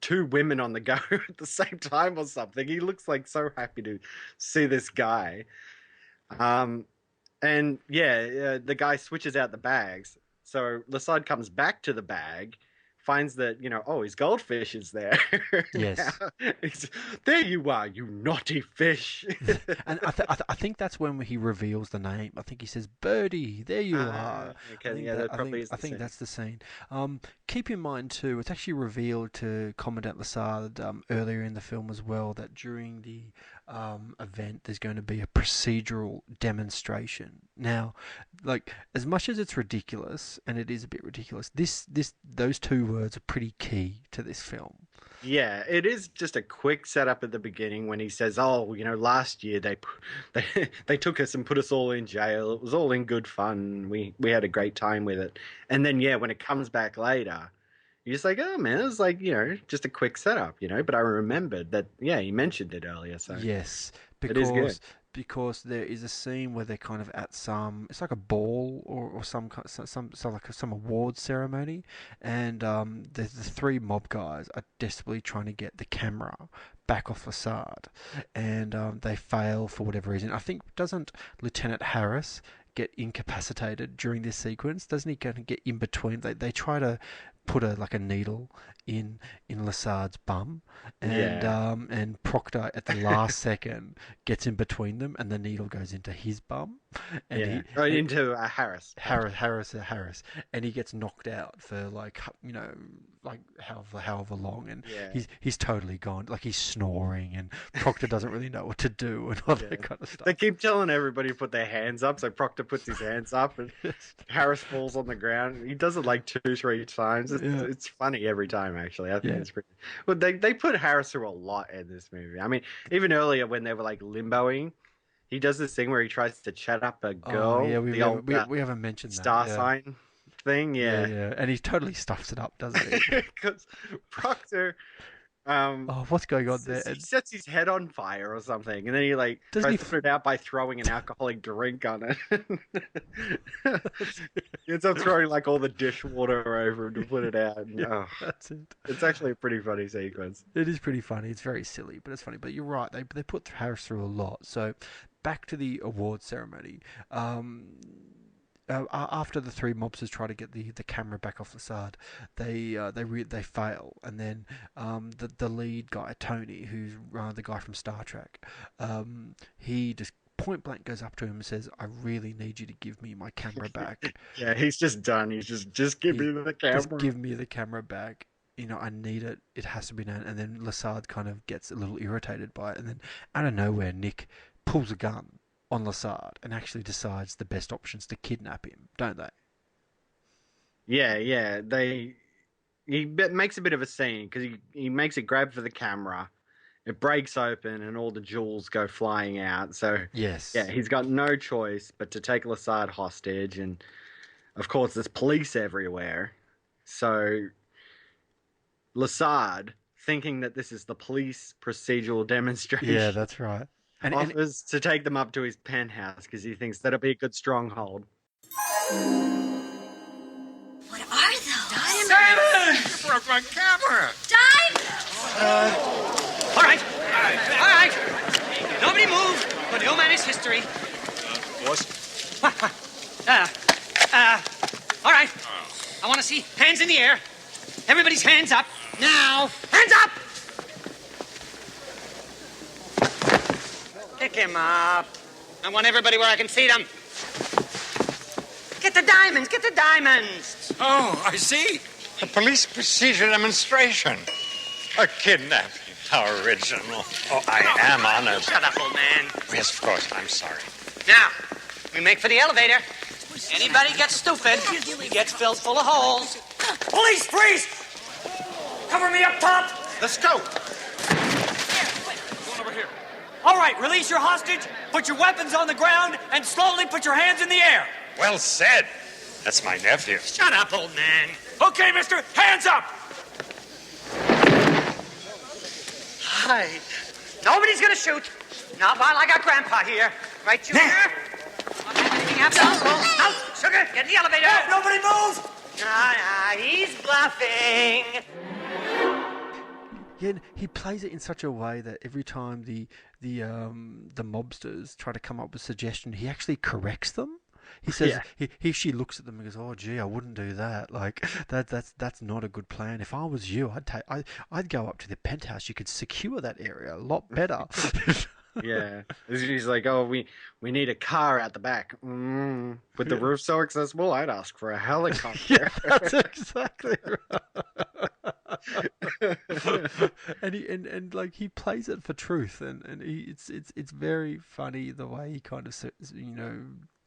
2 women on the go at the same time or something. He looks like so happy to see this guy. And the guy switches out the bags. So Lasard comes back to the bag, finds that, his goldfish is there. Yes. There you are, you naughty fish. And I think that's when he reveals the name. I think he says, Birdie, there you are. Okay, I think that's the scene. Keep in mind, too, it's actually revealed to Commandant Lasard earlier in the film as well that during the event there's going to be a procedural demonstration. Now, like, as much as it's ridiculous, and it is a bit ridiculous, those 2 words are pretty key to this film. Yeah, it is just a quick setup at the beginning when he says, last year they took us and put us all in jail. It was all in good fun. We had a great time with it. And then, when it comes back later, you're just like, oh, man, it was like, just a quick setup, But I remembered that, he mentioned it earlier. So yes, it is good. Because there is a scene where they're kind of at it's like a ball or some award ceremony, and the 3 mob guys are desperately trying to get the camera back off Lasard, and they fail for whatever reason. I think, doesn't Lieutenant Harris get incapacitated during this sequence? Doesn't he kind of get in between? They try to put a needle in Lasard's bum, and Proctor at the last second gets in between them, and the needle goes into his bum, and into Harris, and he gets knocked out for however long, and he's totally gone, like he's snoring, and Proctor doesn't really know what to do and all that kind of stuff. They keep telling everybody to put their hands up, so Proctor puts his hands up, and Harris falls on the ground. He does it like 2-3 times. It's funny every time. Actually, I think it's pretty. Well, they put Harris through a lot in this movie. I mean, even earlier when they were like limboing, he does this thing where he tries to chat up a girl. Oh, yeah, we haven't mentioned star that. sign thing. Yeah, and he totally stuffs it up, doesn't he? Because Proctor. What's going on there? He sets his head on fire or something, and then he tries to put it out by throwing an alcoholic drink on it. He ends up throwing all the dishwater over him to put it out. And, that's it. It's actually a pretty funny sequence. It is pretty funny. It's very silly, but it's funny. But you're right. They put Harris through a lot. So back to the award ceremony. After the 3 mobsters try to get the camera back off Lasard, they fail, and then the lead guy, Tony, who's the guy from Star Trek, he just point blank goes up to him and says, "I really need you to give me my camera back." Yeah, he's just done. He's just give me the camera. Just give me the camera back. I need it. It has to be done. And then Lasard kind of gets a little irritated by it, and then out of nowhere, Nick pulls a gun on Lasard and actually decides the best options to kidnap him, don't they? Yeah. He makes a bit of a scene because he makes a grab for the camera. It breaks open and all the jewels go flying out. So yes, he's got no choice but to take Lasard hostage, and of course there's police everywhere. So Lasard, thinking that this is the police procedural demonstration, yeah, that's right. And offers to take them up to his penthouse because he thinks that'll be a good stronghold. What are those? Diamonds! You broke my camera! Diamonds! All right. Nobody move. The new man is history. Boss? All right. I want to see hands in the air. Everybody's hands up. Now. Hands up! Pick him up. I want everybody where I can see them. Get the diamonds. Oh, I see. A police procedure demonstration. A kidnapping. How original. Oh, I am honored. Shut up, old man. Yes, of course. I'm sorry. Now, we make for the elevator. Anybody gets stupid, he gets filled full of holes. Police, freeze! Cover me up top. Let's go. All right, release your hostage, put your weapons on the ground, and slowly put your hands in the air. Well said. That's my nephew. Shut up, old man. Okay, mister, hands up! Hi. Nobody's gonna shoot. Not while I got Grandpa here. Right, Junior? Not have anything happen. Out! Sugar, get in the elevator. Hey, nobody move! He's bluffing. Yeah, and he plays it in such a way that every time the mobsters try to come up with a suggestion, he actually corrects them. He says she looks at them and goes, "Oh, gee, I wouldn't do that. Like that's not a good plan. If I was you, I'd go up to the penthouse. You could secure that area a lot better." Yeah, he's like, "Oh, we need a car out the back. With the roof so accessible, I'd ask for a helicopter." Yeah, that's exactly right. and like he plays it for truth, and it's very funny the way he kind of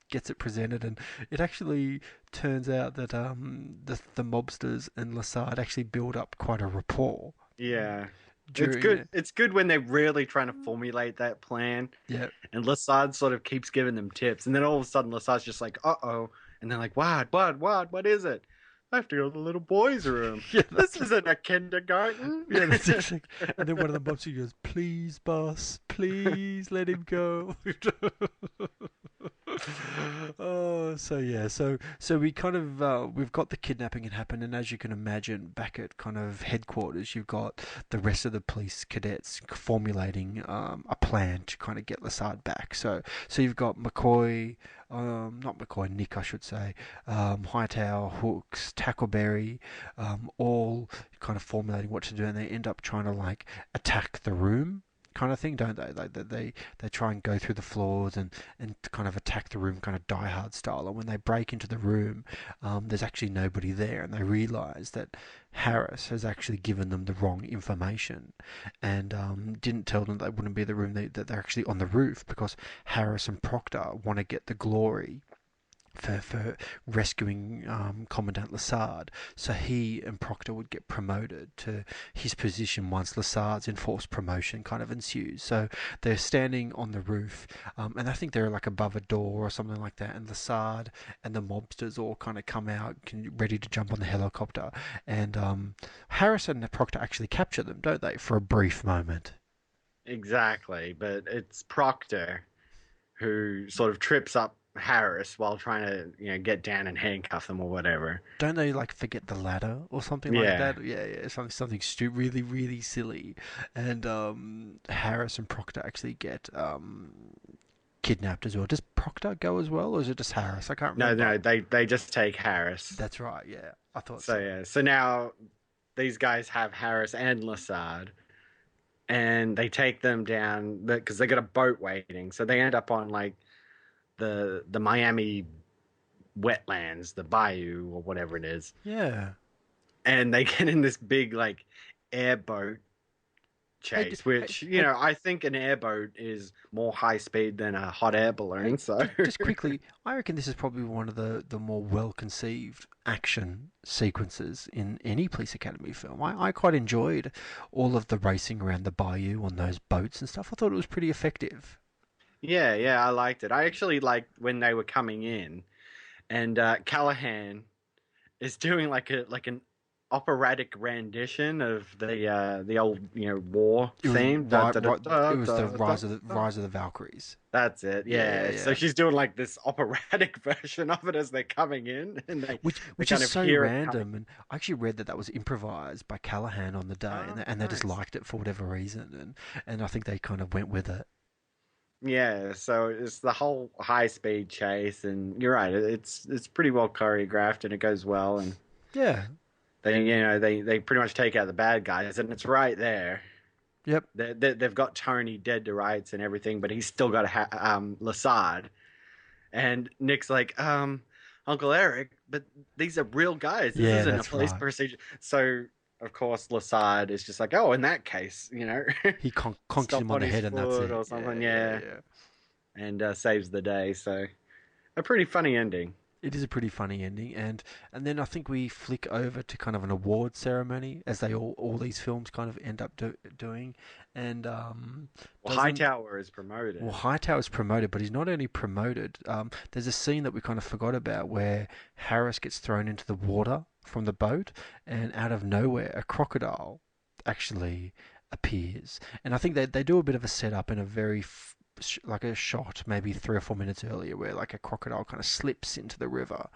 gets it presented, and it actually turns out that the mobsters and Lassard actually build up quite a rapport. Yeah. It's good. It's good when they're really trying to formulate that plan. Yeah. And Lassard sort of keeps giving them tips, and then all of a sudden Lassard's just like, "Uh-oh," and they're like, What is it? I have to go to the little boys' room. Yeah, this isn't a kindergarten." Yeah, that's actually, and then one of the mobsters goes, "Please, boss, please let him go." So we kind of we've got the kidnapping had happened, and as you can imagine, back at kind of headquarters, you've got the rest of the police cadets formulating a plan to kind of get Lassard back. So you've got Nick, I should say, Hightower, Hooks, Tackleberry, all kind of formulating what to do, and they end up trying to like attack the room kind of thing, don't they? Like they try and go through the floors and kind of attack the room, kind of Die Hard style. And when they break into the room, there's actually nobody there, and they realise that Harris has actually given them the wrong information, and didn't tell them that wouldn't be the room, that they're actually on the roof, because Harris and Proctor want to get the glory for rescuing Commandant Lassard, so he and Proctor would get promoted to his position once Lassard's enforced promotion kind of ensues. So they're standing on the roof, and I think they're like above a door or something like that, and Lassard and the mobsters all kind of come out ready to jump on the helicopter, and Harris and Proctor actually capture them, don't they, for a brief moment? Exactly, but it's Proctor who sort of trips up Harris while trying to get down and handcuff them or whatever. Don't they like forget the ladder or something like that? Yeah, something really, really silly. And Harris and Proctor actually get kidnapped as well. Does Proctor go as well, or is it just Harris? I can't remember. No, they just take Harris. That's right. Yeah, I thought so. Yeah, so now these guys have Harris and Lassard, and they take them down because they got a boat waiting. So they end up on like the Miami wetlands, the bayou or whatever it is. Yeah. And they get in this big like airboat chase, I think an airboat is more high speed than a hot air balloon. So just quickly, I reckon this is probably one of the more well conceived action sequences in any Police Academy film. I quite enjoyed all of the racing around the bayou on those boats and stuff. I thought it was pretty effective. Yeah, I liked it. I actually liked when they were coming in, and Callahan is doing like an operatic rendition of the old war theme. It was the Rise of the Valkyries. That's it. Yeah. So she's doing like this operatic version of it as they're coming in, and which is so random. And I actually read that was improvised by Callahan on the day, and they just liked it for whatever reason, and I think they kind of went with it. Yeah, so it's the whole high-speed chase, and you're right. It's pretty well choreographed, and it goes well. And yeah, they pretty much take out the bad guys, and it's right there. Yep, they've got Tony dead to rights and everything, but he's still got Lassard. And Nick's like, Uncle Eric, but these are real guys. This isn't a police procedure. So of course, Lassard is just like, oh, in that case, he conks him on the head and that's it. Or something, yeah. And saves the day. So, a pretty funny ending. It is a pretty funny ending, and then I think we flick over to kind of an award ceremony, as they all these films kind of end up doing, and Hightower is promoted. Well, Hightower is promoted, but he's not only promoted. There's a scene that we kind of forgot about where Harris gets thrown into the water from the boat, and out of nowhere, a crocodile actually appears, and I think they do a bit of a setup in a very like a shot maybe 3 or 4 minutes earlier where like a crocodile kind of slips into the river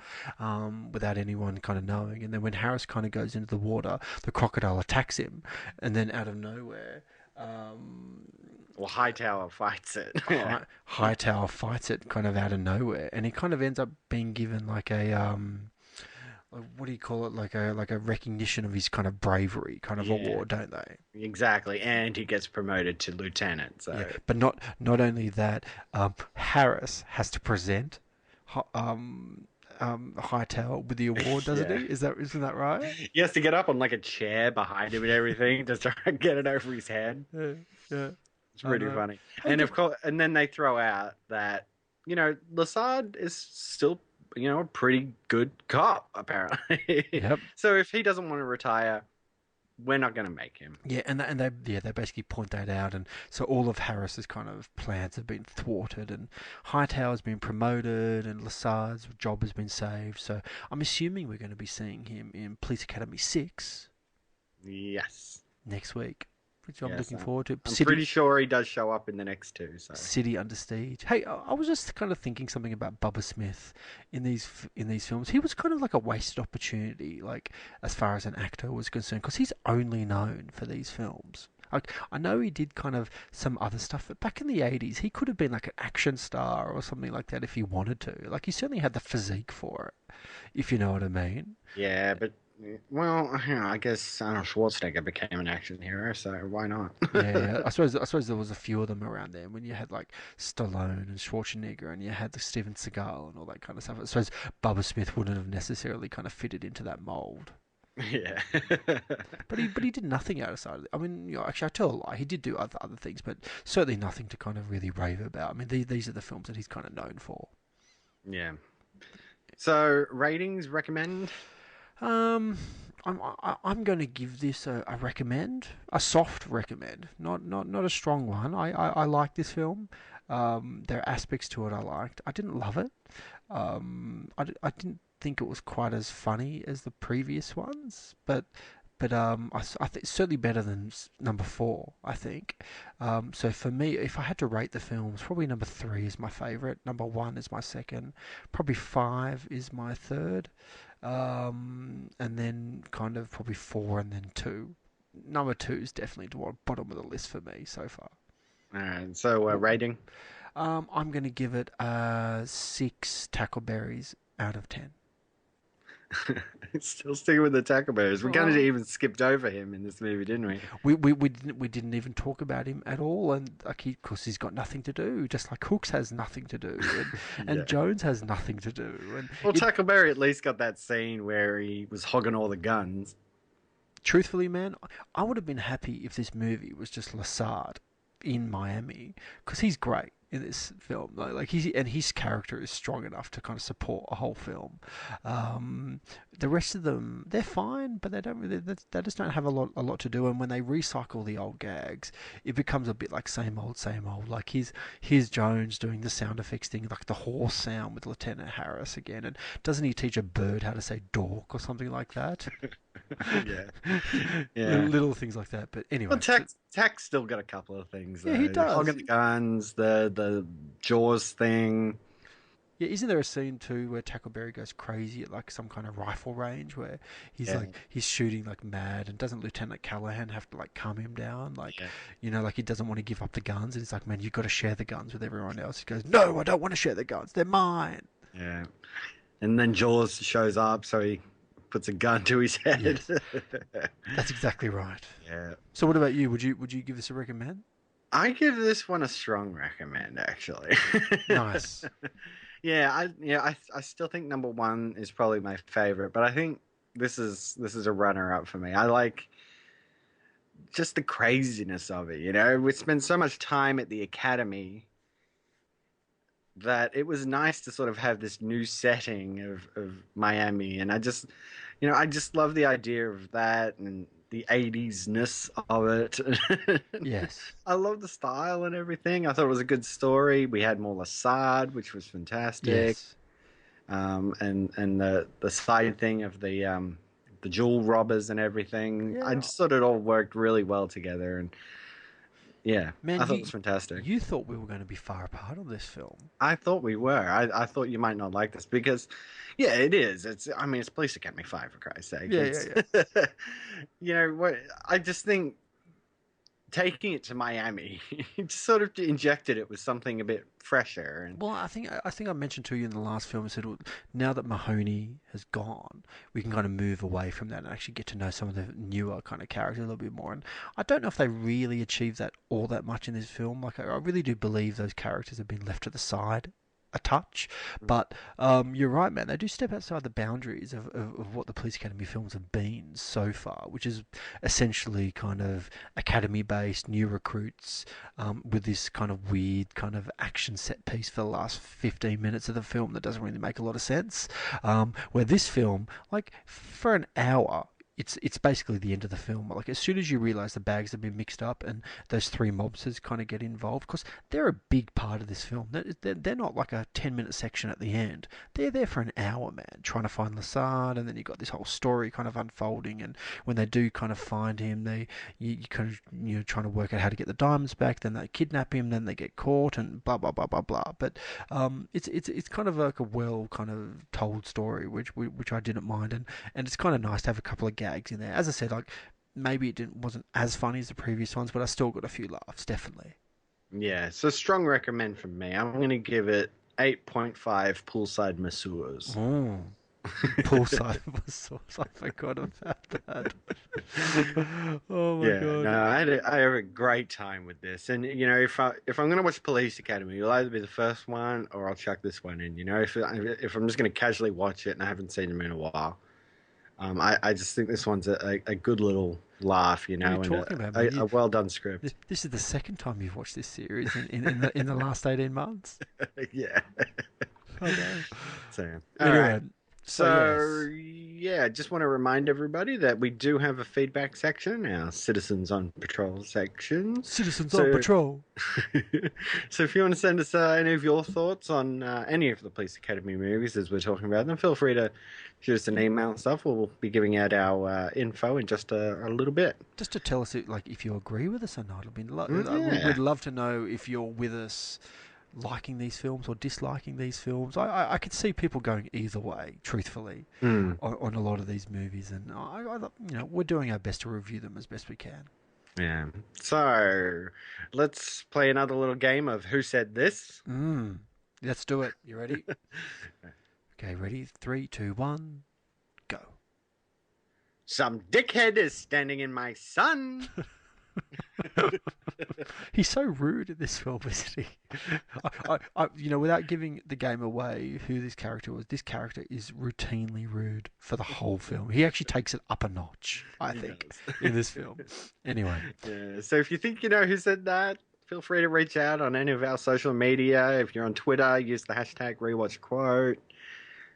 without anyone kind of knowing, and then when Harris kind of goes into the water, the crocodile attacks him, and then out of nowhere Hightower fights it. Hightower fights it kind of out of nowhere, and he kind of ends up being given like a what do you call it? Like a recognition of his kind of bravery kind of award, don't they? Exactly, and he gets promoted to lieutenant. So, but not only that, Harris has to present Hightower with the award, doesn't he? Isn't that right? He has to get up on like a chair behind him and everything to try and get it over his head. Yeah. It's pretty funny. And of course, and then they throw out that Lassard is still a pretty good cop, apparently. Yep. So if he doesn't want to retire, we're not going to make him. Yeah, and they basically point that out, and so all of Harris's kind of plans have been thwarted, and Hightower's been promoted, and Lassard's job has been saved. So I'm assuming we're going to be seeing him in Police Academy 6. Yes. Next week. Which I'm looking forward to. I'm pretty sure he does show up in the next 2. So. City Under Siege. Hey, I was just kind of thinking something about Bubba Smith in these films. He was kind of like a wasted opportunity, like as far as an actor was concerned, because he's only known for these films. Like, I know he did kind of some other stuff, but back in the 80s, he could have been like an action star or something like that if he wanted to. Like, he certainly had the physique for it, if you know what I mean. Yeah, but well, I guess Arnold Schwarzenegger became an action hero, so why not? Yeah, I suppose there was a few of them around there when you had like Stallone and Schwarzenegger, and you had the Steven Seagal and all that kind of stuff. I suppose Bubba Smith wouldn't have necessarily kind of fitted into that mold. Yeah, but he did nothing outside of it. I mean, actually, I tell a lie. He did do other things, but certainly nothing to kind of really rave about. I mean, these are the films that he's kind of known for. Yeah. So ratings, recommend. I'm going to give this a recommend, a soft recommend, not a strong one. I like this film. There are aspects to it I liked. I didn't love it. I didn't think it was quite as funny as the previous ones, but I think it's certainly better than number 4, I think. So for me, if I had to rate the films, probably number 3 is my favourite, number 1 is my second, probably 5 is my third, and then kind of probably 4 and then 2. Number 2 is definitely the bottom of the list for me so far. Alright, so rating? I'm going to give it 6 tackleberries out of 10. Still sticking with the tackleberries. We kind of even skipped over him in this movie, didn't we? We didn't even talk about him at all, and of course he's got nothing to do, just like Hooks has nothing to do, and Jones has nothing to do. And Tackleberry at least got that scene where he was hogging all the guns. Truthfully, man, I would have been happy if this movie was just Lassard in Miami, because he's great in this film. Like his character is strong enough to kind of support a whole film. The rest of them, they're fine, but they just don't have a lot to do. And when they recycle the old gags, it becomes a bit like same old. Like here's Jones doing the sound effects thing, like the horse sound with Lieutenant Harris again. And doesn't he teach a bird how to say dork or something like that? yeah. Little things like that. But anyway, Tack's still got a couple of things. Though. Yeah, he does. Hogging the guns, the Jaws thing. Yeah, isn't there a scene too where Tackleberry goes crazy at like some kind of rifle range where he's shooting like mad, and doesn't Lieutenant Callahan have to like calm him down? Like, like he doesn't want to give up the guns, and he's like, man, you've got to share the guns with everyone else. He goes, no, I don't want to share the guns. They're mine. Yeah. And then Jaws shows up, so he puts a gun to his head. Yes. That's exactly right. Yeah. So what about you? Would you give this a recommend? I give this one a strong recommend, actually. Nice. I still think number 1 is probably my favorite, but I think this is a runner up for me. I like just the craziness of it. We spend so much time at the academy, that it was nice to sort of have this new setting of Miami. And I just love the idea of that and the 80s-ness of it. Yes. I love the style and everything. I thought it was a good story. We had more Assad, which was fantastic. Yes. And the side thing of the jewel robbers and everything. Yeah. I just thought it all worked really well together. And yeah, Man, I thought it was fantastic. You thought we were going to be far apart on this film. I thought we were. I thought you might not like this because, yeah, it is. It's Police Academy 5, for Christ's sake. Yeah. You know what? I just think taking it to Miami, it just sort of injected it with something a bit fresher. And Well, I think I mentioned to you in the last film, I said, well, now that Mahoney has gone, we can kind of move away from that and actually get to know some of the newer kind of characters a little bit more. And I don't know if they really achieved that all that much in this film. Like, I really do believe those characters have been left to the side a touch. But you're right, man. They do step outside the boundaries of what the Police Academy films have been so far, which is essentially kind of academy-based, new recruits with this kind of weird kind of action set piece for the last 15 minutes of the film that doesn't really make a lot of sense. Where this film, like, for an hour, it's basically the end of the film. Like, as soon as you realise the bags have been mixed up and those three mobsters kind of get involved, because they're a big part of this film. They're not like a 10-minute section at the end. They're there for an hour, man, trying to find Lassard, and then you've got this whole story kind of unfolding. And when they do kind of find him, you kind of trying to work out how to get the diamonds back. Then they kidnap him, then they get caught, and blah blah blah blah blah. But it's kind of like a well kind of told story, which I didn't mind, and it's kind of nice to have a couple of gags in there. As I said, like, maybe it wasn't as funny as the previous ones, but I still got a few laughs, definitely. yeah, it's a strong recommend from me. I'm going to give it 8.5 poolside masseurs. Poolside masseurs. I forgot about that. Oh my god. No, I have a great time with this. And you know, if I'm going to watch Police Academy, it'll either be the first one or I'll chuck this one in. You know, if I'm just going to casually watch it and I haven't seen them in a while. I just think this one's a good little laugh, you know, and a well done script. This is the second time you've watched this series in the last 18 months. Yeah. Okay. So, Anyway, all right. So, yes. yeah, just want to remind everybody that we do have a feedback section, our Citizens on Patrol section. Citizens on Patrol. So if you want to send us any of your thoughts on any of the Police Academy movies as we're talking about them, feel free to shoot us an email and stuff. We'll be giving out our info in just a little bit. Just to tell us if you agree with us or not. Yeah. We'd love to know if you're with us, liking these films or disliking these films. I could see people going either way, truthfully, on a lot of these movies, and we're doing our best to review them as best we can. Yeah. So let's play another little game of Who Said This? Let's do it. You ready? Okay, ready? 3, 2, 1, go. Some dickhead is standing in my sun. He's so rude in this film, isn't he? Without giving the game away who this character was, this character is routinely rude for the whole film. He actually takes it up a notch, I think, in this film. Anyway. Yeah, so if you think you know who said that, feel free to reach out on any of our social media. If you're on Twitter, use the hashtag #RewatchQuote,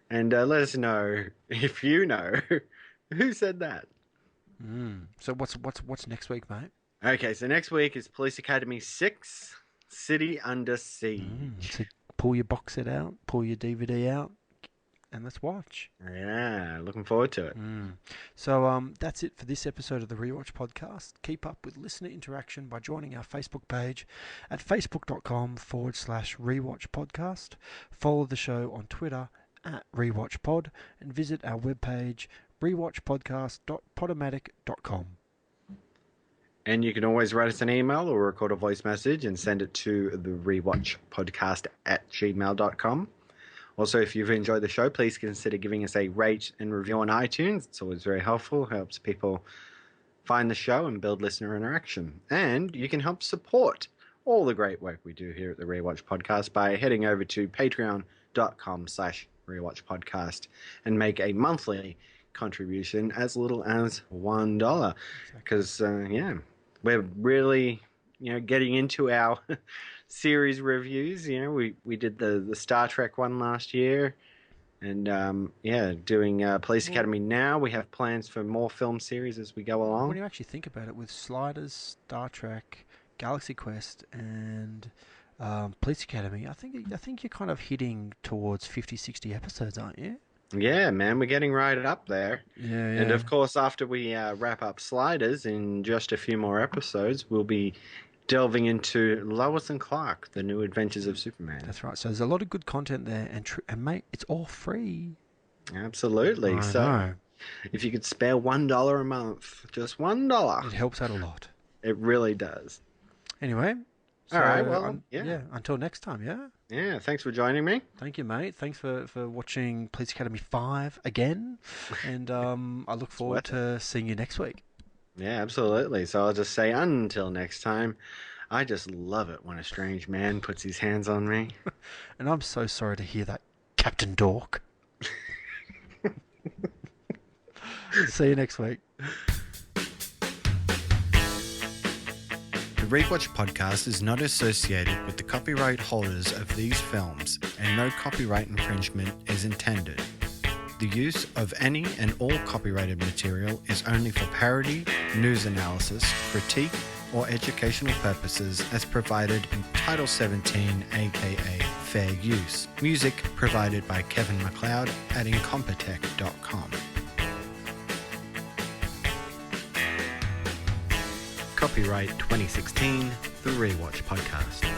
and let us know if you know who said that. So what's next week, mate? Okay, so next week is Police Academy 6, City Under Siege. So pull your box set out, pull your DVD out, and let's watch. Yeah, looking forward to it. So that's it for this episode of the Rewatch Podcast. Keep up with listener interaction by joining our Facebook page at facebook.com/Rewatch Podcast. Follow the show on Twitter at RewatchPod and visit our webpage rewatchpodcast.podomatic.com. And you can always write us an email or record a voice message and send it to the rewatchpodcast@gmail.com. Also, if you've enjoyed the show, please consider giving us a rate and review on iTunes. It's always very helpful, helps people find the show and build listener interaction. And you can help support all the great work we do here at the Rewatch Podcast by heading over to patreon.com/rewatchpodcast and make a monthly contribution as little as $1. Because, we're really getting into our series reviews. We did the Star Trek one last year. And, doing Police Academy now. We have plans for more film series as we go along. When you actually think about it, with Sliders, Star Trek, Galaxy Quest, and Police Academy, I think you're kind of hitting towards 50, 60 episodes, aren't you? Yeah, man, we're getting right up there. Yeah. And, of course, after we wrap up Sliders in just a few more episodes, we'll be delving into Lois and Clark, The New Adventures of Superman. That's right. So there's a lot of good content there, and mate, it's all free. Absolutely. I know. If you could spare $1 a month, just $1, it helps out a lot. It really does. Anyway, all right. Well, Until next time. Yeah. Yeah. Thanks for joining me. Thank you, mate. Thanks for watching Police Academy 5 again, and I look forward to seeing you next week. Yeah, absolutely. So I'll just say until next time, I just love it when a strange man puts his hands on me. And I'm so sorry to hear that, Captain Dork. See you next week. The Rewatch Podcast is not associated with the copyright holders of these films, and no copyright infringement is intended. The use of any and all copyrighted material is only for parody, news analysis, critique, or educational purposes as provided in Title 17, aka Fair Use. Music provided by Kevin MacLeod at incompetech.com. Copyright 2016, The Rewatch Podcast.